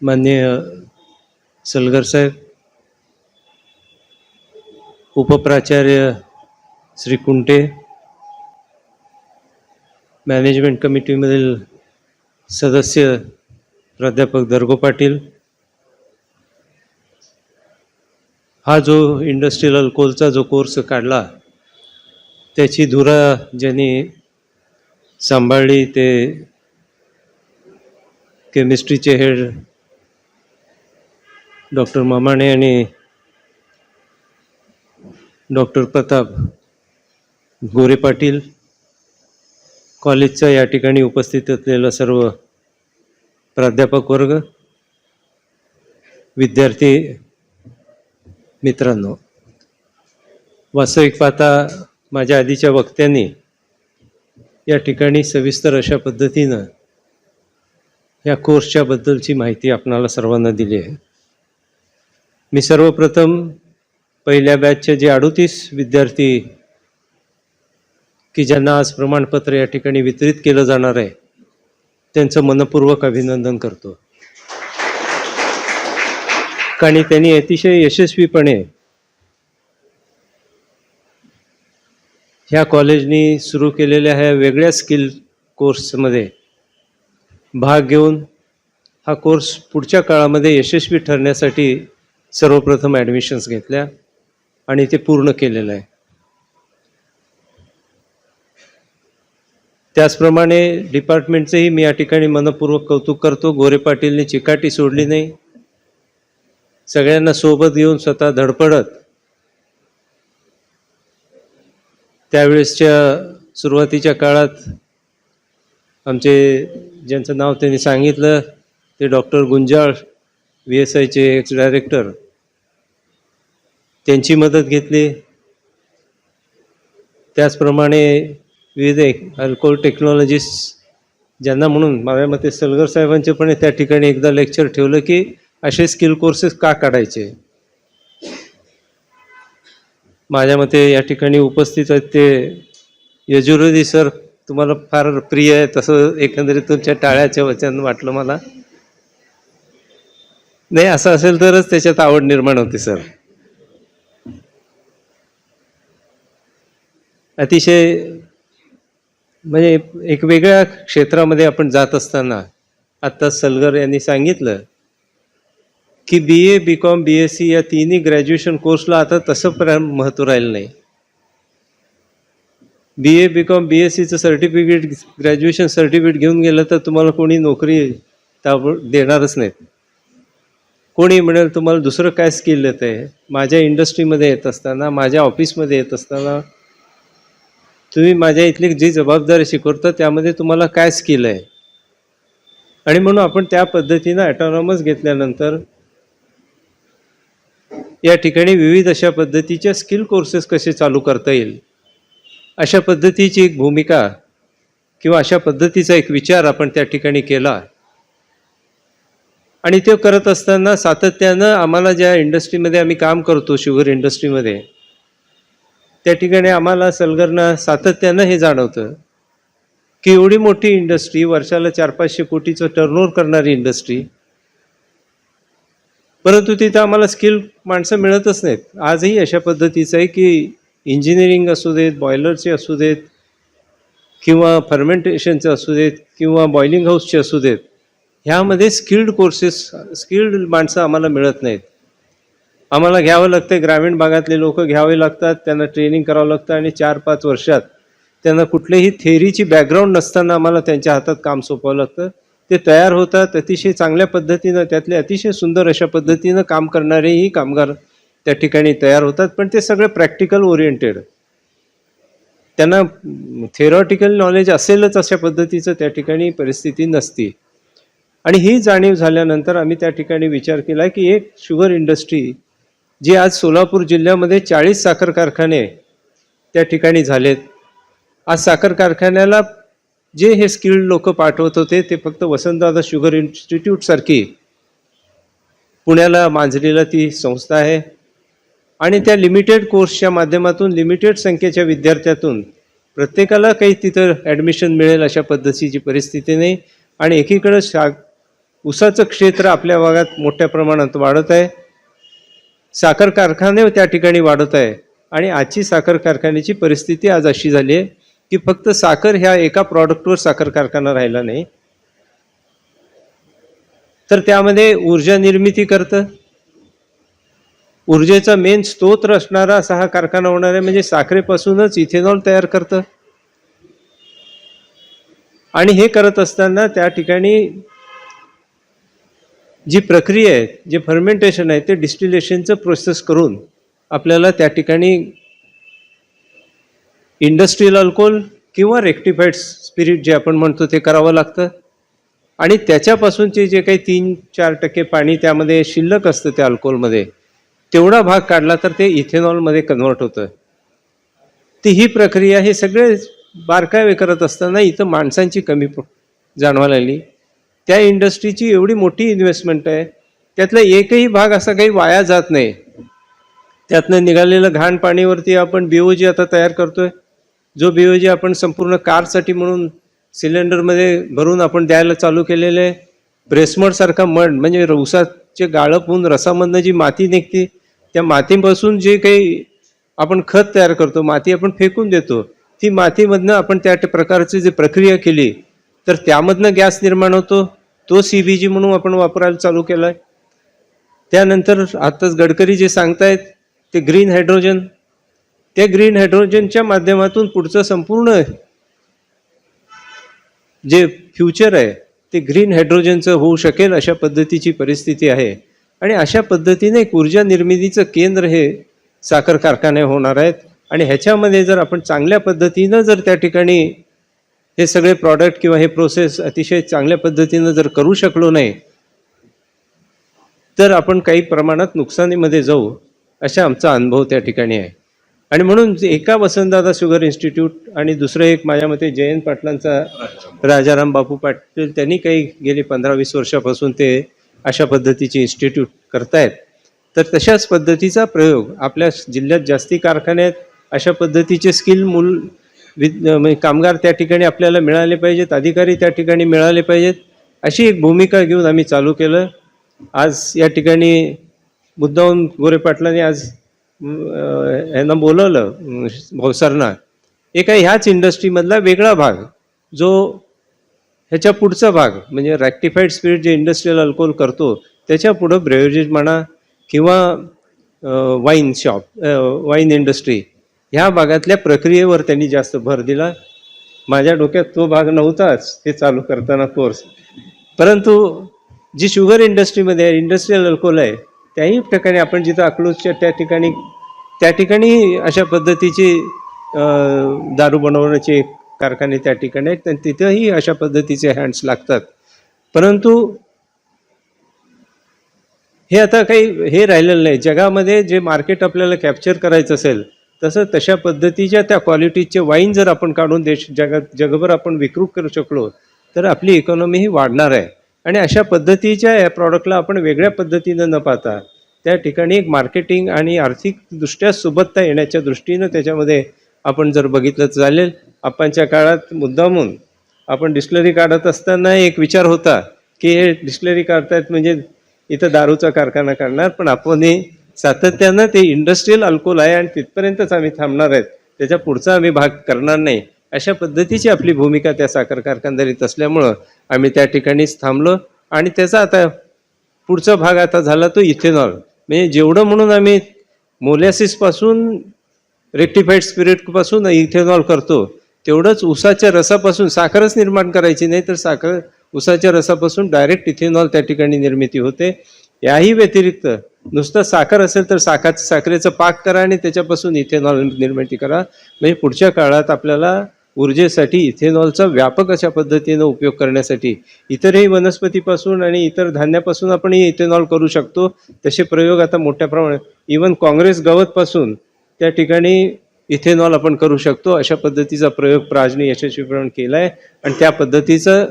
माननीय सलगर साहेब, उपप्राचार्य श्री कुंटे, मॅनेजमेंट कमिटीमधील सदस्य प्राध्यापक दर्गो पाटील, हा जो इंडस्ट्रियल अल्कोहोलचा जो कोर्स काढला त्याची धुरा ज्यांनी सांभाळली ते केमिस्ट्रीचे हेड डॉक्टर मामाणे आणि डॉक्टर प्रताप गोरे पाटील, कॉलेजचा या ठिकाणी उपस्थित असलेला सर्व प्राध्यापक वर्ग, विद्यार्थी मित्रांनो, वास्तविक पाहता माझ्या आधीच्या वक्त्यांनी या ठिकाणी सविस्तर अशा पद्धतीनं या कोर्सच्या बद्दलची माहिती आपणाला सर्वांना दिली आहे. मी सर्वप्रथम पहिल्या बॅचचे जे 38 विद्यार्थी की ज्यांना आज प्रमाणपत्र या ठिकाणी वितरित केलं जाणार आहे त्यांचं मनपूर्वक अभिनंदन करतो, कारण त्यांनी अतिशय यशस्वीपणे ह्या कॉलेजनी सुरू केलेल्या ह्या वेगळ्या स्किल कोर्समध्ये भाग घेऊन हा कोर्स पुढच्या काळामध्ये यशस्वी ठरण्यासाठी सर्वप्रथम ॲडमिशन्स घेतल्या आणि ते पूर्ण केलेलं आहे. त्याचप्रमाणे डिपार्टमेंटचंही मी या ठिकाणी मनपूर्वक कौतुक करतो. गोरे पाटीलने चिकाटी सोडली नाही, सगळ्यांना सोबत घेऊन स्वतः धडपडत त्यावेळेसच्या सुरुवातीच्या काळात आमचे ज्यांचं नाव त्यांनी सांगितलं ते डॉक्टर गुंजाळ VSIचे एक्स डायरेक्टर, त्यांची मदत घेतली. त्याचप्रमाणे विविध अल्कोहोल टेक्नॉलॉजिस्ट ज्यांना म्हणून माझ्या मते सलगर साहेबांचे पण त्या ठिकाणी एकदा लेक्चर ठेवलं की असे स्किल कोर्सेस का काढायचे. माझ्या मते या ठिकाणी उपस्थित आहेत ते यजुर्वेदी सर तुम्हाला फार प्रिय आहे, तसं एकंदरीत तुमच्या टाळ्याच्या वचन वाटलं मला. नाही, असं असेल तरच त्याच्यात आवड निर्माण होते सर. अतिशय म्हणजे एक वेगळ्या क्षेत्रामध्ये आपण जात असताना आत्ता सलगर यांनी सांगितलं की BA, BCom, BSc या तिन्ही ग्रॅज्युएशन कोर्सला आता तसं महत्त्व राहिलं नाही. BA, BCom, BScचं सर्टिफिकेट, ग्रॅज्युएशन सर्टिफिकेट घेऊन गेलं तर तुम्हाला कोणी नोकरी देणारच नाहीत. कोणी म्हणेल तुम्हाला दुसरं काय स्किल येत आहे. माझ्या इंडस्ट्रीमध्ये येत असताना, माझ्या ऑफिसमध्ये येत असताना तुम्ही माझ्या इथली जी जबाबदारी शिकवता त्यामध्ये तुम्हाला काय स्किल आहे. आणि म्हणून आपण त्या पद्धतीनं ॲटॉनॉमस घेतल्यानंतर या ठिकाणी विविध अशा पद्धतीच्या स्किल कोर्सेस कसे चालू करता येईल, अशा पद्धतीची एक भूमिका किंवा अशा पद्धतीचा एक विचार आपण त्या ठिकाणी केला. आणि ते करत असताना सातत्यानं आम्हाला ज्या इंडस्ट्रीमध्ये आम्ही काम करतो, शुगर इंडस्ट्रीमध्ये, त्या ठिकाणी आम्हाला सलगरनं सातत्यानं हे जाणवतं की एवढी मोठी इंडस्ट्री, वर्षाला 400-500 कोटीचं टर्नओव्हर करणारी इंडस्ट्री, परंतु तिथं आम्हाला स्किल माणसं मिळतच नाहीत. आजही अशा पद्धतीचं आहे की इंजिनिअरिंग असू देत, बॉयलरचे असू देत, किंवा फर्मेंटेशनचे असू देत, किंवा बॉइलिंग हाऊसचे असू देत, ह्यामध्ये स्किल्ड कोर्सेस, स्किल्ड माणसं आम्हाला मिळत नाहीत. आम्हाला घ्यावं लागतं, ग्रामीण भागातले लोक घ्यावे लागतात, त्यांना ट्रेनिंग करावं लागतं आणि 4-5 वर्षात त्यांना कुठलीही थेअरीची बॅकग्राऊंड नसताना आम्हाला त्यांच्या हातात काम सोपवावं लागतं. ते तयार होतात अतिशय चांगल्या पद्धतीनं, त्यातले अतिशय सुंदर अशा पद्धतीनं काम करणारेही कामगार त्या ठिकाणी तयार होतात, पण ते सगळे प्रॅक्टिकल ओरिएंटेड. त्यांना थेरॉटिकल नॉलेज असेलच अशा पद्धतीचं त्या ठिकाणी परिस्थिती नसती. आणि ही जाणीव झाल्यानंतर आम्ही त्या ठिकाणी विचार केला की एक शुगर इंडस्ट्री जी आज सोलापूर जिल्ह्यामध्ये 40 साखर कारखाने त्या ठिकाणी झालेत. आज साखर कारखान्याला जे हे स्किल्ड लोक पाठवत होते ते फक्त वसंतदादा शुगर इन्स्टिट्यूट सारखी पुण्याला मांजरीला ती संस्था आहे, आणि त्या लिमिटेड कोर्सच्या माध्यमातून लिमिटेड संख्येच्या विद्यार्थ्यातून प्रत्येकाला काही तिथं ॲडमिशन मिळेल अशा पद्धतीची परिस्थिती नाही. आणि एकीकडं ऊसाचं क्षेत्र आपल्या भागात मोठ्या प्रमाणात वाढत आहे, साखर कारखाने त्या ठिकाणी वाढत आहे, आणि आजची साखर कारखान्याची परिस्थिती आज अशी झाली आहे की फक्त साखर ह्या एका प्रॉडक्टवर साखर कारखाना राहिला नाही, तर त्यामध्ये ऊर्जा निर्मिती करतं, ऊर्जेचा मेन स्तोत्र असणारा असा हा कारखाना होणार आहे. म्हणजे साखरेपासूनच इथेनॉल तयार करतं. आणि हे करत असताना त्या ठिकाणी जी प्रक्रिया आहे, जे फर्मेंटेशन आहे, ते डिस्टिलेशनचं प्रोसेस करून आपल्याला त्या ठिकाणी इंडस्ट्रियल अल्कोहोल किंवा रेक्टिफाईड स्पिरिट जे आपण म्हणतो ते करावं लागतं. आणि त्याच्यापासूनचे जे काही 3-4% पाणी त्यामध्ये शिल्लक असतं त्या अल्कोहोलमध्ये, तेवढा भाग काढला तर ते इथेनॉलमध्ये कन्वर्ट होतं. ती ही प्रक्रिया हे सगळे बारकावे करत असताना इथं माणसांची कमी जाणवायला लागली. त्या इंडस्ट्रीची एवढी मोठी इन्व्हेस्टमेंट आहे, त्यातला एकही भाग असा काही वाया जात नाही. त्यातनं निघालेलं घाण पाणीवरती आपण BOG आता तयार करतोय, जो BOG आपण संपूर्ण कारसाठी म्हणून सिलेंडरमध्ये भरून आपण द्यायला चालू केलेलं आहे. ब्रेसमडसारखा मड म्हणजे ऊसाचे गाळप होऊन रसामधनं जी माती निघते, त्या मातीपासून जे काही आपण खत तयार करतो, माती आपण फेकून देतो, ती मातीमधनं आपण त्या प्रकारची जी प्रक्रिया केली तर त्यामधनं गॅस निर्माण होतो. तो CBG म्हणून आपण वापरायला चालू केला आहे. त्यानंतर आत्ताच गडकरी जे सांगतायत ते ग्रीन हायड्रोजन, त्या ग्रीन हायड्रोजनच्या माध्यमातून पुढचं संपूर्ण जे फ्युचर आहे ते ग्रीन हायड्रोजनचं होऊ शकेल अशा पद्धतीची परिस्थिती आहे. आणि अशा पद्धतीने एक ऊर्जा निर्मितीचं केंद्र हे साखर कारखाने होणार आहेत. आणि ह्याच्यामध्ये जर आपण चांगल्या पद्धतीनं जर त्या ठिकाणी हे सगळे प्रॉडक्ट किंवा हे प्रोसेस अतिशय चांगल्या पद्धतीनं जर करू शकलो नाही तर आपण काही प्रमाणात नुकसानीमध्ये जाऊ, असा आमचा अनुभव त्या ठिकाणी आहे. आणि म्हणून एका वसंतदादा शुगर इन्स्टिट्यूट आणि दुसरं एक माझ्या मते जयंत पाटलांचा राजाराम बापू पाटील, त्यांनी काही गेले 15-20 वर्षापासून ते अशा पद्धतीचे इन्स्टिट्यूट करतायत. तर तशाच पद्धतीचा प्रयोग आपल्या जिल्ह्यात जास्ती कारखाने आहेत, अशा पद्धतीचे स्किल कामगार त्या ठिकाणी आपल्याला मिळाले पाहिजेत, अधिकारी त्या ठिकाणी मिळाले पाहिजेत, अशी एक भूमिका घेऊन आम्ही चालू केलं. आज या ठिकाणी मुद्दाहून गोरे पाटलांनी आज यांना बोलवलं भाऊसरना, एका ह्याच इंडस्ट्रीमधला वेगळा भाग, जो ह्याच्या पुढचा भाग म्हणजे रॅक्टिफाईड स्पिरिट जे इंडस्ट्रियल अल्कोहोल करतो त्याच्या पुढं ब्रेवरेज म्हणा किंवा वाईन शॉप, वाईन इंडस्ट्री, ह्या भागातल्या प्रक्रियेवर त्यांनी जास्त भर दिला. माझ्या डोक्यात तो भाग नव्हताच हे चालू करताना कोर्स, परंतु जी शुगर इंडस्ट्रीमध्ये इंडस्ट्रियल अल्कोहोल आहे त्याही ठिकाणी आपण जिथं अकलूजच्या त्या ठिकाणी अशा पद्धतीची दारू बनवण्याचे कारखाने त्या ठिकाणी आहेत, आणि तिथंही अशा पद्धतीचे हँड्स लागतात. परंतु हे आता काही हे राहिलेलं नाही. जगामध्ये जे मार्केट आपल्याला कॅप्चर करायचं असेल तशा पद्धतीच्या त्या क्वालिटीचे वाईन जर आपण काढून जगभर आपण विक्री करू शकलो तर आपली इकॉनॉमी ही वाढणार आहे. आणि अशा पद्धतीच्या या प्रॉडक्टला आपण वेगळ्या पद्धतीनं न पाहता त्या ठिकाणी एक मार्केटिंग आणि आर्थिकदृष्ट्या सुबत्ता येण्याच्या दृष्टीनं त्याच्यामध्ये आपण जर बघितलं तर चालेल. आपणच्या काळात मुद्दामून आपण डिस्टिलरी काढत असताना एक विचार होता की हे डिस्टिलरी काढतायत म्हणजे इथं दारूचा कारखाना काढणार, पण आपण सातत्यानं ते इंडस्ट्रीयल अल्कोहोल आहे आणि तिथपर्यंतच आम्ही थांबणार आहेत, त्याच्या पुढचा आम्ही भाग करणार नाही, अशा पद्धतीची आपली भूमिका त्या साखर कारखानदारीत असल्यामुळं आम्ही त्या ठिकाणीच थांबलो. आणि त्याचा आता पुढचा भाग आता झाला तो इथेनॉल. म्हणजे जेवढं म्हणून आम्ही मोलॅसिसपासून रेक्टिफाईड स्पिरिटपासून इथेनॉल करतो तेवढंच ऊसाच्या रसापासून साखरच निर्माण करायची नाही तर ऊसाच्या रसापासून डायरेक्ट इथेनॉल त्या ठिकाणी निर्मिती होते. याही व्यतिरिक्त नुसतं साखर असेल तर साखरेचं पाक करा आणि त्याच्यापासून इथेनॉल निर्मिती करा. म्हणजे पुढच्या काळात आपल्याला ऊर्जेसाठी इथेनॉलचा व्यापक अशा पद्धतीनं उपयोग करण्यासाठी इतरही वनस्पतीपासून आणि इतर धान्यापासून आपण इथेनॉल करू शकतो. तसे प्रयोग आता मोठ्या प्रमाणात इवन काँग्रेस गवतपासून त्या ठिकाणी इथेनॉल आपण करू शकतो. अशा पद्धतीचा प्रयोग प्राजने यशस्वीपणे केला आहे आणि त्या पद्धतीचं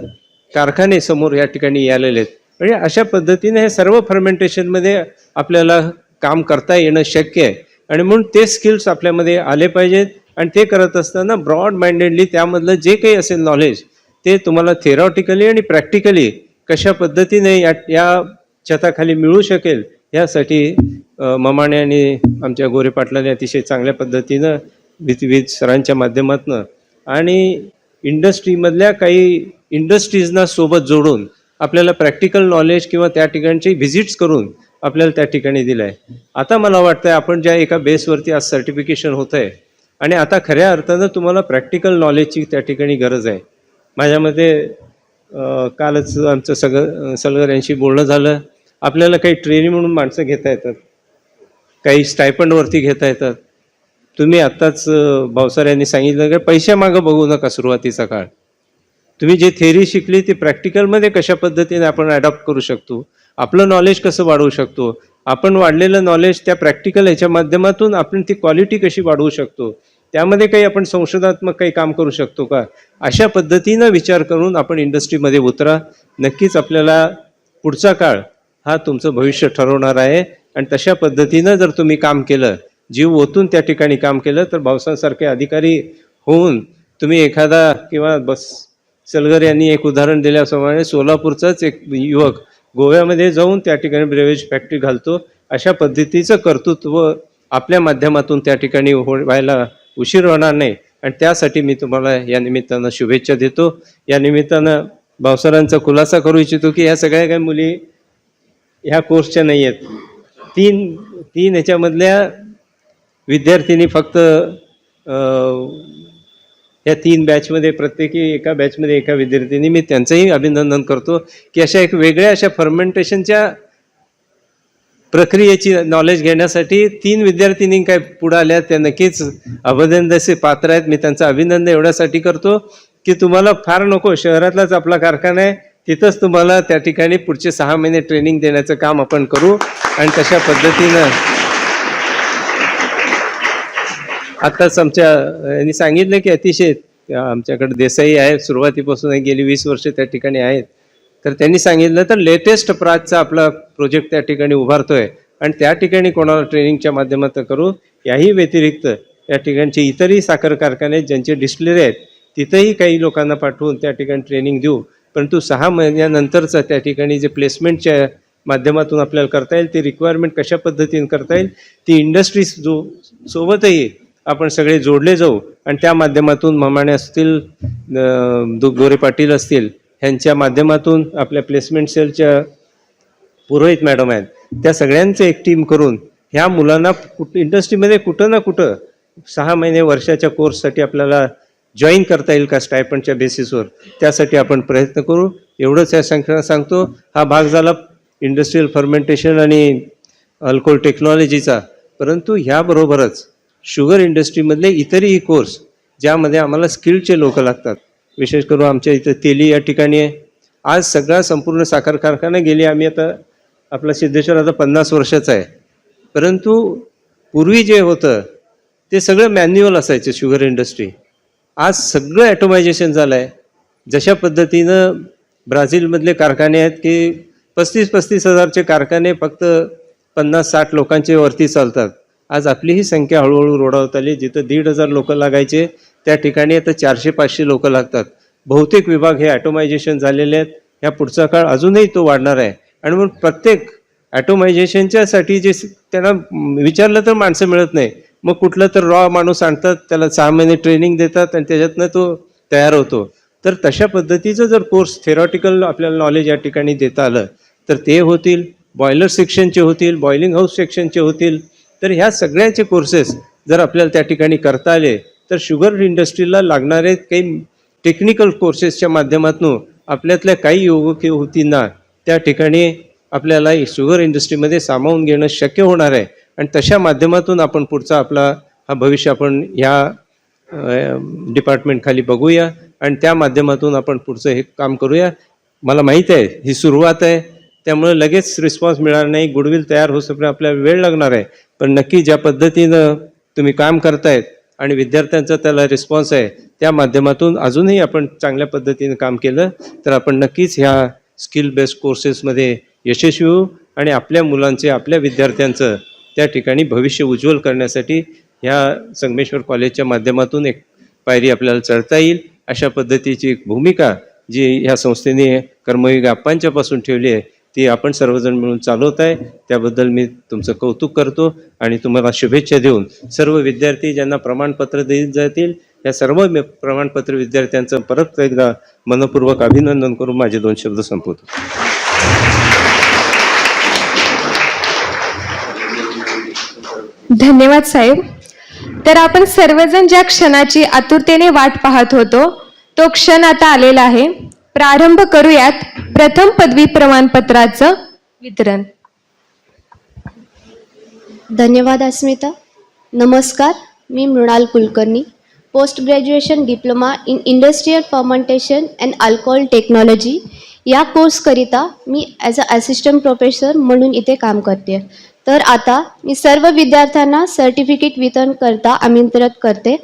कारखाने समोर या ठिकाणी आलेले आहेत. म्हणजे अशा पद्धतीने हे सर्व फर्मेंटेशनमध्ये आपल्याला काम करता येणं शक्य आहे. आणि म्हणून ते स्किल्स आपल्यामध्ये आले पाहिजेत आणि ते करत असताना ब्रॉड माइंडेडली त्यामधलं जे काही असेल नॉलेज ते तुम्हाला थेरॉटिकली आणि प्रॅक्टिकली कशा पद्धतीने या छताखाली मिळू शकेल यासाठी ममाणे आणि आमच्या गोरे पाटलांनी अतिशय चांगल्या पद्धतीनं विविध सरांच्या माध्यमातून आणि इंडस्ट्रीमधल्या काही इंडस्ट्रीजना सोबत जोडून आपल्याला प्रॅक्टिकल नॉलेज किंवा त्या ठिकाणची व्हिजिट्स करून आपल्याला त्या ठिकाणी दिलं आहे. आता मला वाटतं आपण ज्या एका बेसवरती आज सर्टिफिकेशन होतं आहे आणि आता खऱ्या अर्थानं तुम्हाला प्रॅक्टिकल नॉलेजची त्या ठिकाणी गरज आहे. माझ्या मते कालच आमचं सलगर यांशी बोलणं झालं. आपल्याला काही ट्रेनिंग म्हणून माणसं घेता येतात, काही स्टायपंडवरती घेता येतात. तुम्ही आत्ताच भावसार यांनी सांगितलं की पैशामागं बघू नका सुरुवातीचा काळ. तुम्ही जे थेअरी शिकली ती प्रॅक्टिकलमध्ये कशा पद्धतीने आपण ॲडॉप्ट करू शकतो, आपलं नॉलेज कसं वाढवू शकतो, आपण वाढलेलं नॉलेज त्या प्रॅक्टिकल ह्याच्या माध्यमातून आपण ती क्वालिटी कशी वाढवू शकतो, त्यामध्ये काही आपण संशोधात्मक काही काम करू शकतो का, अशा पद्धतीनं विचार करून आपण इंडस्ट्रीमध्ये उतरा. नक्कीच आपल्याला पुढचा काळ हा तुमचं भविष्य ठरवणार आहे. आणि तशा पद्धतीनं जर तुम्ही काम केलं, जीव ओतून त्या ठिकाणी काम केलं तर भावसांसारखे अधिकारी होऊन तुम्ही एखादा किंवा सलगर यांनी एक उदाहरण दिल्याप्रमाणे सोलापूरचाच एक युवक गोव्यामध्ये जाऊन त्या ठिकाणी ब्रेवेज फॅक्टरी घालतो. अशा पद्धतीचं कर्तृत्व आपल्या माध्यमातून त्या ठिकाणी व्हायला उशीर होणार नाही. आणि त्यासाठी मी तुम्हाला या निमित्तानं शुभेच्छा देतो. या निमित्तानं भावसारांचा खुलासा करू इच्छितो की ह्या सगळ्या काही मुली ह्या कोर्सच्या नाही आहेत. तीन ह्याच्यामधल्या विद्यार्थिनी फक्त या 3 बॅचमध्ये प्रत्येकी एका बॅचमध्ये एका विद्यार्थिनी, मी त्यांचंही अभिनंदन करतो की अशा एक वेगळ्या अशा फर्मेंटेशनच्या प्रक्रियेची नॉलेज घेण्यासाठी 3 विद्यार्थिनी काय पुढे आल्या, त्या नक्कीच अभिनंदनाचे पात्र आहेत. मी त्यांचं अभिनंदन एवढ्यासाठी करतो की तुम्हाला फार नको, शहरातलाच आपला कारखाना आहे, तिथंच तुम्हाला त्या ठिकाणी पुढचे 6 महिने ट्रेनिंग देण्याचं काम आपण करू. आणि तशा पद्धतीनं आत्ताच आमच्या यांनी सांगितलं की अतिशय आमच्याकडे देसाई आहे, सुरुवातीपासून गेली 20 वर्षे त्या ठिकाणी आहेत. तर त्यांनी सांगितलं तर लेटेस्ट प्राजचा आपला प्रोजेक्ट त्या ठिकाणी उभारतोय आणि त्या ठिकाणी कोणाला ट्रेनिंगच्या माध्यमातून करू. याही व्यतिरिक्त या ठिकाणचे इतरही साखर कारखाने ज्यांचे डिस्टिलरी आहेत तिथंही काही लोकांना पाठवून त्या ठिकाणी ट्रेनिंग देऊ. परंतु 6 महिन्यानंतरचं त्या ठिकाणी जे प्लेसमेंटच्या माध्यमातून आपल्याला करता येईल, ती रिक्वायरमेंट कशा पद्धतीने करता येईल, ती इंडस्ट्री सोबतही आपण सगळे जोडले जाऊ. आणि त्या माध्यमातून ममाणे असतील, गोरे पाटील असतील, ह्यांच्या माध्यमातून आपल्या प्लेसमेंट सेलच्या पुरोहित मॅडम आहेत, त्या सगळ्यांचं एक टीम करून ह्या मुलांना इंडस्ट्रीमध्ये कुठं ना कुठं 6 महिने वर्षाच्या कोर्ससाठी आपल्याला जॉईन करता येईल का स्टायपंडच्या बेसिसवर, त्यासाठी आपण प्रयत्न करू. एवढंच या संख्या सांगतो. हा भाग झाला इंडस्ट्रियल फर्मेंटेशन आणि अल्कोहोल टेक्नॉलॉजीचा. परंतु ह्याबरोबरच शुगर इंडस्ट्रीमधले इतरही कोर्स ज्यामध्ये आम्हाला स्किल्डचे लोक लागतात, विशेष करून आमच्या इथं तेली या ठिकाणी आहे. आज सगळा संपूर्ण साखर कारखाना गेली आम्ही आता आपला सिद्धेश्वर आता 50 वर्षाचा आहे, परंतु पूर्वी जे होतं ते सगळं मॅन्युअल असायचं शुगर इंडस्ट्री. आज सगळं ॲटोमायझेशन झालं आहे. जशा पद्धतीनं ब्राझीलमधले कारखाने आहेत की 35-35 हजारचे कारखाने फक्त 50-60 लोकांचे वरती चालतात. आज आपलीही संख्या हळूहळू रोडावत आली. जिथं 1,500 लोक लागायचे त्या ठिकाणी आता 400-500 लोक लागतात. बहुतेक विभाग हे ॲटोमायझेशन झालेले आहेत. ह्या पुढचा काळ अजूनही तो वाढणार आहे. आणि मग प्रत्येक ॲटोमायझेशनच्यासाठी जे त्यांना विचारलं तर माणसं मिळत नाही. मग कुठलं तर रॉ माणूस आणतात, त्याला 6 महिने ट्रेनिंग देतात आणि त्याच्यातनं तो तयार होतो. तर तशा पद्धतीचं जर कोर्स थेरॉटिकल आपल्याला नॉलेज या ठिकाणी देता आलं तर ते होतील. बॉयलर सेक्शनचे होतील, बॉइलिंग हाऊस सेक्शनचे होतील. तर ह्या सगळ्याचे कोर्सेस जर आपल्याला त्या ठिकाणी करता आले तर शुगर इंडस्ट्रीला लागणारे काही टेक्निकल कोर्सेसच्या माध्यमातून आपल्यातल्या काही युवक युवतींना त्या ठिकाणी आपल्याला शुगर इंडस्ट्रीमध्ये सामावून घेणं शक्य होणार आहे. आणि तशा माध्यमातून आपण पुढचा आपला हा भविष्य आपण ह्या डिपार्टमेंटखाली बघूया आणि त्या माध्यमातून आपण पुढचं हे काम करूया. मला माहीत आहे ही सुरुवात आहे, त्यामुळे लगेच रिस्पॉन्स मिळणार नाही. गुडविल तयार होईपर्यंत आपल्याला वेळ लागणार आहे. पण नक्की ज्या पद्धतीनं तुम्ही काम करतायत आणि विद्यार्थ्यांचा त्याला रिस्पॉन्स आहे त्या माध्यमातून अजूनही आपण चांगल्या पद्धतीनं काम केलं तर आपण नक्कीच ह्या स्किल बेस्ड कोर्सेसमध्ये यशस्वी होऊ आणि आपल्या मुलांचे, आपल्या विद्यार्थ्यांचं त्या ठिकाणी भविष्य उज्ज्वल करण्यासाठी ह्या संगमेश्वर कॉलेजच्या माध्यमातून एक पायरी आपल्याला चढता येईल. अशा पद्धतीची एक भूमिका जी ह्या संस्थेने कर्मयोगी आप्पांच्यापासून ठेवली आहे ती आपण सर्वजण मिळून चालवत आहे. त्याबद्दल मी तुमचं कौतुक करतो आणि तुम्हाला शुभेच्छा देऊन सर्व विद्यार्थी ज्यांना प्रमाणपत्र देत जातील या सर्व प्रमाणपत्र विद्यार्थ्यांचं परत एकदा मनपूर्वक अभिनंदन करून माझे 2 शब्द संपवतो. धन्यवाद साहेब. तर आपण सर्वजण ज्या क्षणाची आतुरतेने वाट पाहत होतो तो क्षण आता आलेला आहे. प्रारंभ करूयात प्रथम पदवी प्रमाणपत्राचं वितरण. धन्यवाद अस्मिता. नमस्कार, मी Mrunal Kulkarni, post graduation diploma in industrial fermentation and alcohol technology या कोर्सकरिता मी ॲज अ असिस्टंट प्रोफेसर म्हणून इथे काम करते. तर आता मी सर्व विद्यार्थ्यांना सर्टिफिकेट वितरण करता आमंत्रित करते.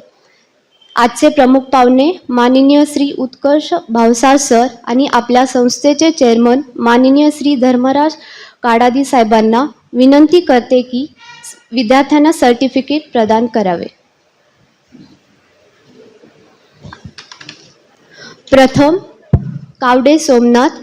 आजचे प्रमुख पाहुणे माननीय श्री उत्कर्ष भावसार सर आणि आपल्या संस्थेचे चेअरमन माननीय श्री धर्मराज काडादी साहेबांना विनंती करते की विद्यार्थ्यांना सर्टिफिकेट प्रदान करावे. प्रथम कावडे सोमनाथ.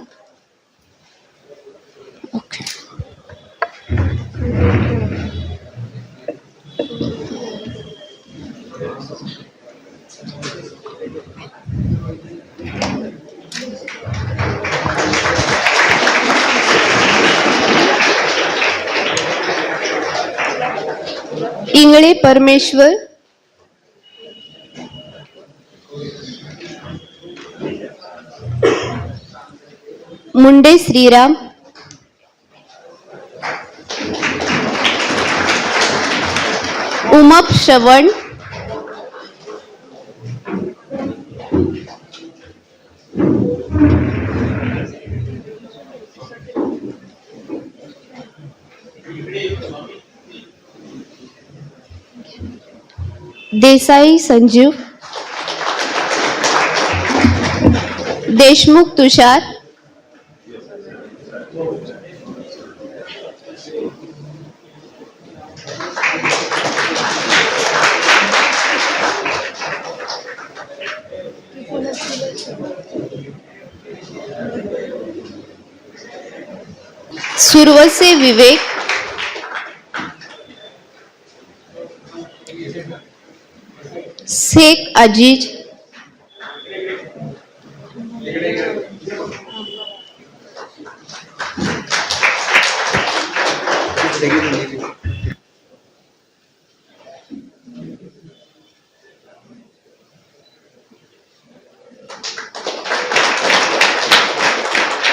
इंगळे परमेश्वर. मुंडे श्रीराम. उमप श्रवण. देसाई संजीव. देशमुख तुषार. सुरवसे विवेक. शेख अजीज.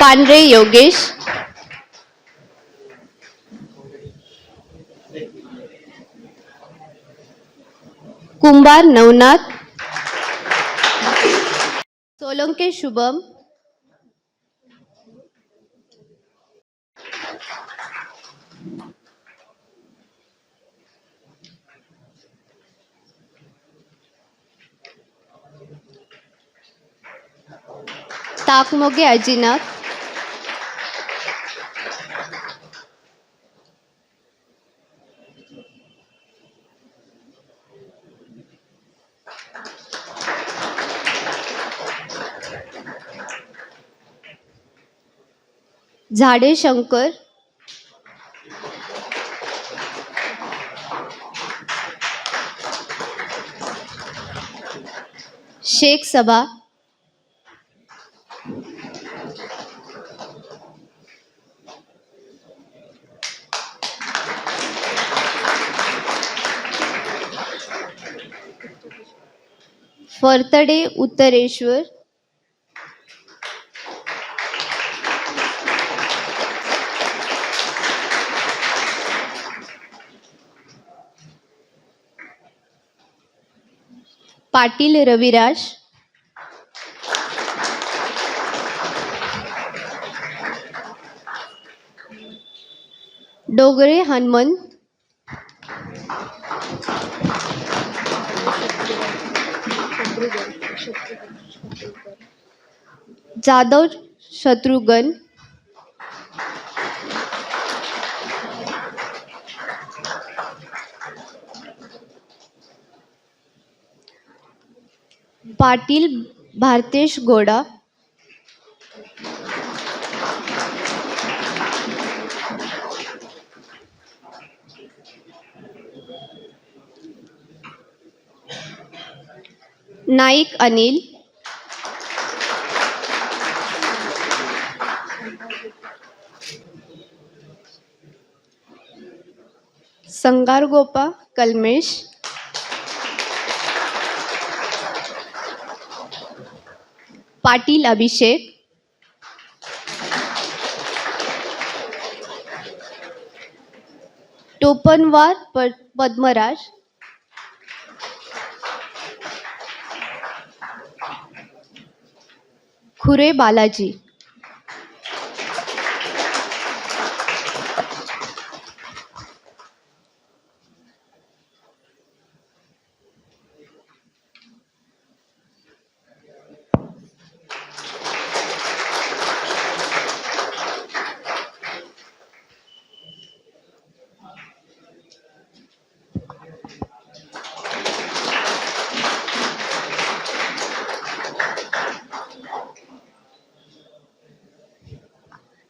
पांढरे योगेश. कुंभार नवनाथ. सोलंके शुभम. ताकमोगे अजिनाथ, झाडे शंकर, शेख सबा, फरतडे उत्तरेश्वर, पाटील रविराज, डोगरे हनुमंत, जाधव शत्रुघ्न, पाटील भारतेश गोडा, नाईक अनिल, संगारगोपा कलमेश, पाटील अभिषेक, टोपनवार पद्मराज, खुरे बालाजी,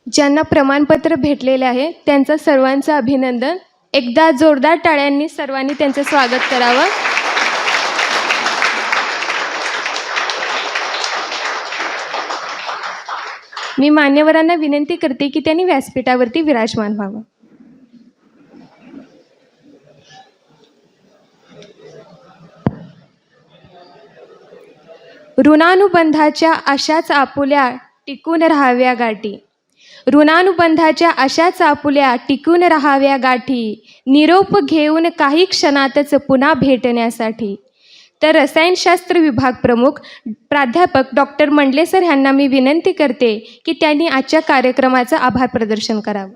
ज्यांना प्रमाणपत्र भेटलेले आहे त्यांचं सर्वांचं अभिनंदन. एकदा जोरदार टाळ्यांनी सर्वांनी त्यांचं स्वागत करावं. मी मान्यवरांना विनंती करते की त्यांनी व्यासपीठावरती विराजमान व्हावं. ऋणानुबंधाच्या अशाच आपुल्या टिकून राहाव्या गाठी, ऋणानुबंधाच्या अशाच आपुल्या टिकून राहाव्या गाठी, निरोप घेऊन काही क्षणातच पुन्हा भेटण्यासाठी. तर रसायनशास्त्र विभाग प्रमुख प्राध्यापक डॉक्टर मंडले सर यांना मी विनंती करते की त्यांनी आजच्या कार्यक्रमाचं आभार प्रदर्शन करावं.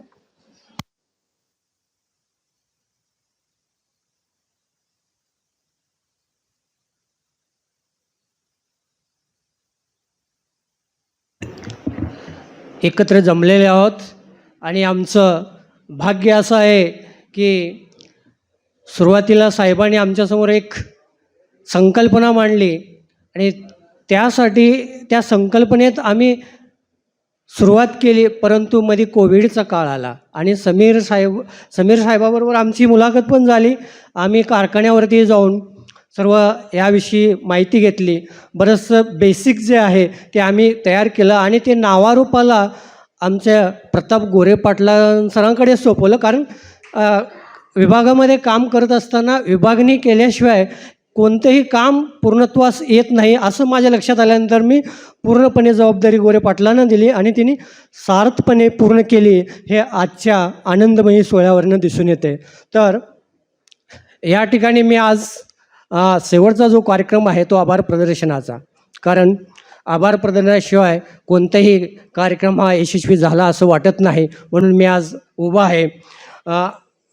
एकत्र जमलेले आहोत आणि आमचं भाग्य असं आहे की सुरुवातीला साहेबांनी आमच्यासमोर एक संकल्पना मांडली आणि त्यासाठी त्या संकल्पनेत आम्ही सुरुवात केली, परंतु मध्ये कोविडचा काळ आला आणि समीर साहेबाबरोबर आमची मुलाखत पण झाली. आम्ही कारखान्यावरती जाऊन सर्व याविषयी माहिती घेतली. बरंचसं बेसिक जे आहे ते आम्ही तयार केलं आणि ते नावारूपाला आमच्या प्रताप गोरे पाटला सरांकडे सोपवलं. कारण विभागामध्ये काम करत असताना विभागणी केल्याशिवाय कोणतंही काम पूर्णत्वास येत नाही असं माझ्या लक्षात आल्यानंतर मी पूर्णपणे जबाबदारी गोरे पाटलांना दिली आणि तिने सार्थपणे पूर्ण केली. हे आजच्या आनंदमयी सोहळ्यावरनं दिसून येते. तर या ठिकाणी मी आज शेवटचा जो कार्यक्रम आहे तो आभार प्रदर्शनाचा, कारण आभार प्रदर्शनाशिवाय कोणताही कार्यक्रम हा यशस्वी झाला असं वाटत नाही, म्हणून मी आज उभा आहे.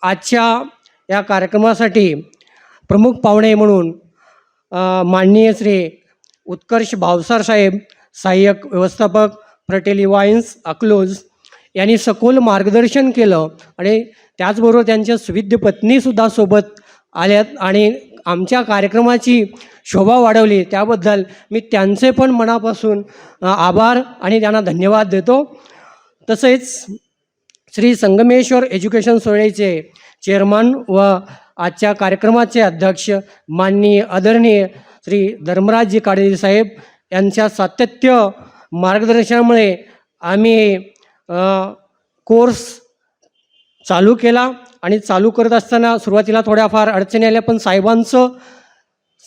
आजच्या या कार्यक्रमासाठी प्रमुख पाहुणे म्हणून माननीय श्री उत्कर्ष भावसार साहेब, सहाय्यक व्यवस्थापक फ्रटेली वाईन्स अकलोज यांनी सखोल मार्गदर्शन केलं आणि त्याचबरोबर त्यांच्या सुविद्य पत्नीसुद्धा सोबत आल्यात आणि आमच्या कार्यक्रमाची शोभा वाढवली. त्याबद्दल मी त्यांचे पण मनापासून आभार आणि त्यांना धन्यवाद देतो. तसेच श्री संगमेश्वर एज्युकेशन सोसायटीचे चेअरमन व आजच्या कार्यक्रमाचे अध्यक्ष माननीय आदरणीय श्री धर्मराजजी काडेजी साहेब यांच्या सातत्य मार्गदर्शनामुळे आम्ही कोर्स चालू केला आणि चालू करत असताना सुरुवातीला थोड्याफार अडचणी आल्या, पण साहेबांचं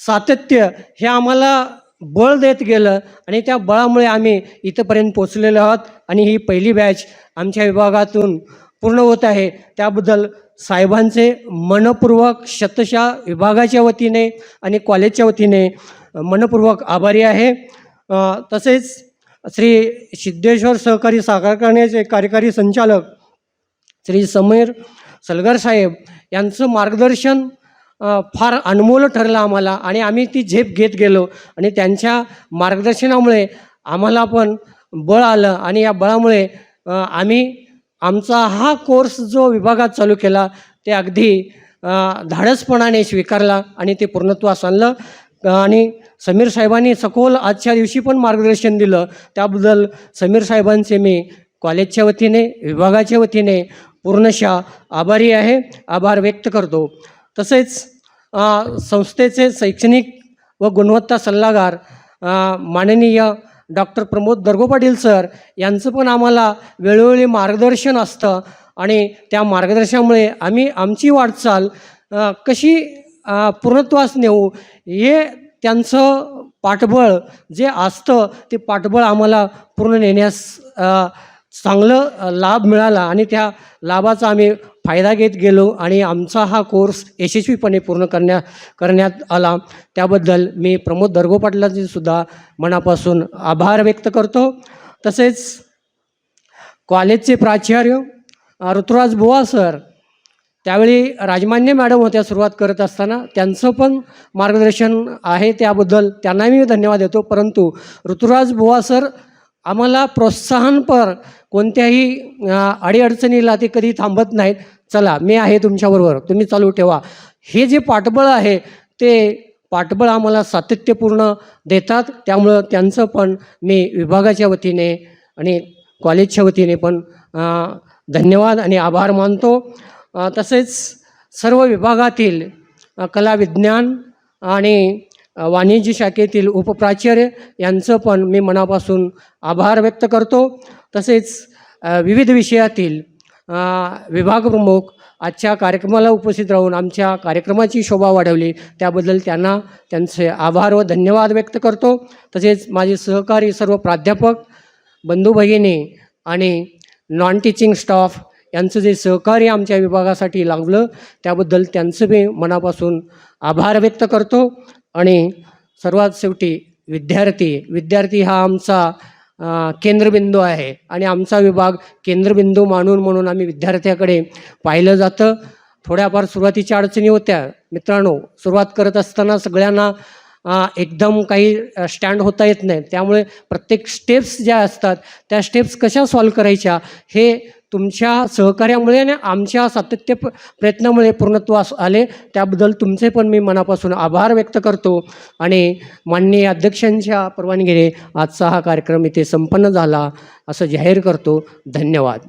सातत्य हे आम्हाला बळ देत गेलं आणि त्या बळामुळे आम्ही इथंपर्यंत पोचलेलो आहोत आणि ही पहिली बॅच आमच्या विभागातून पूर्ण होत आहे. त्याबद्दल साहेबांचे मनपूर्वक शतशः विभागाच्या वतीने आणि कॉलेजच्या वतीने मनपूर्वक आभारी आहे. तसेच श्री सिद्धेश्वर सहकारी साखर कारखान्याचे कार्यकारी संचालक श्री समीर सलगर साहेब यांचं मार्गदर्शन फार अनमोल ठरलं आम्हाला आणि आम्ही ती झेप घेत गेलो आणि त्यांच्या मार्गदर्शनामुळे आम्हाला पण बळ आलं आणि या बळामुळे आम्ही आमचा हा कोर्स जो विभागात चालू केला ते अगदी धाडसपणाने स्वीकारला आणि ते पूर्णत्वास आणलं. आणि समीर साहेबांनी सखोल आजच्या दिवशी पण मार्गदर्शन दिलं. त्याबद्दल समीर साहेबांचे मी कॉलेजच्या वतीने विभागाच्या वतीने पूर्णशः आभारी आहे, आभार व्यक्त करतो. तसेच संस्थेचे शैक्षणिक व गुणवत्ता सल्लागार माननीय डॉक्टर प्रमोद दर्गो पाटील सर यांचं पण आम्हाला वेळोवेळी मार्गदर्शन असतं आणि त्या मार्गदर्शनामुळे आम्ही आमची वाटचाल कशी पूर्णत्वास नेऊ हे त्यांचं पाठबळ जे असतं ते पाठबळ आम्हाला पूर्ण नेण्यास चांगलं लाभ मिळाला आणि त्या लाभाचा आम्ही फायदा घेत गेलो आणि आमचा हा कोर्स यशस्वीपणे पूर्ण करण्यात आला. त्याबद्दल मी प्रमोद दर्गो पाटलांचे सुद्धा मनापासून आभार व्यक्त करतो. तसेच कॉलेजचे प्राचार्य ऋतुराज बुवा सर त्यावेळी राजमान्य मॅडम होत्या सुरुवात करत असताना, त्यांचं पण मार्गदर्शन आहे, त्याबद्दल त्यांनाही मी धन्यवाद देतो. परंतु ऋतुराज बुवा सर आम्हाला प्रोत्साहनपर कोणत्याही अडीअडचणीला ते कधी थांबत नाहीत. चला मी आहे तुमच्याबरोबर, तुम्ही चालू ठेवा, हे जे पाठबळ आहे ते पाठबळ आम्हाला सातत्यपूर्ण देतात. त्यामुळं त्यांचं पण मी विभागाच्या वतीने आणि कॉलेजच्या वतीने पण धन्यवाद आणि आभार मानतो. तसेच सर्व विभागातील कला विज्ञान आणि वाणिज्य शाखेतील उपप्राचार्य यांचं पण मी मनापासून आभार व्यक्त करतो. तसेच विविध विषयातील विभाग प्रमुख आजच्या कार्यक्रमाला उपस्थित राहून आमच्या कार्यक्रमाची शोभा वाढवली, त्याबद्दल त्यांना त्यांचे आभार व धन्यवाद व्यक्त करतो. तसेच माझे सहकारी सर्व प्राध्यापक बंधू भगिनी आणि नॉन टीचिंग स्टाफ यांचं जे सहकार्य आमच्या विभागासाठी लाभलं त्याबद्दल त्यांचं मी मनापासून आभार व्यक्त करतो. आणि सर्वात शेवटी विद्यार्थी हा आमचा केंद्रबिंदू आहे आणि आमचा विभाग केंद्रबिंदू म्हणून आम्ही विद्यार्थ्याकडे पाहिलं जातं. थोड्याफार सुरुवातीच्या अडचणी होत्या मित्रांनो, सुरुवात करत असताना सगळ्यांना एकदम काही स्टँड होता येत नाही, त्यामुळे प्रत्येक स्टेप्स ज्या असतात त्या स्टेप्स कशा सॉल्व करायच्या हे तुमच्या सहकार्यामुळे आणि आमच्या सातत्य प्रयत्नामुळे पूर्णत्वास आले. त्याबद्दल तुमचे पण मी मनापासून आभार व्यक्त करतो आणि माननीय अध्यक्षांच्या परवानगीने आजचा हा कार्यक्रम इथे संपन्न झाला असं जाहीर करतो. धन्यवाद.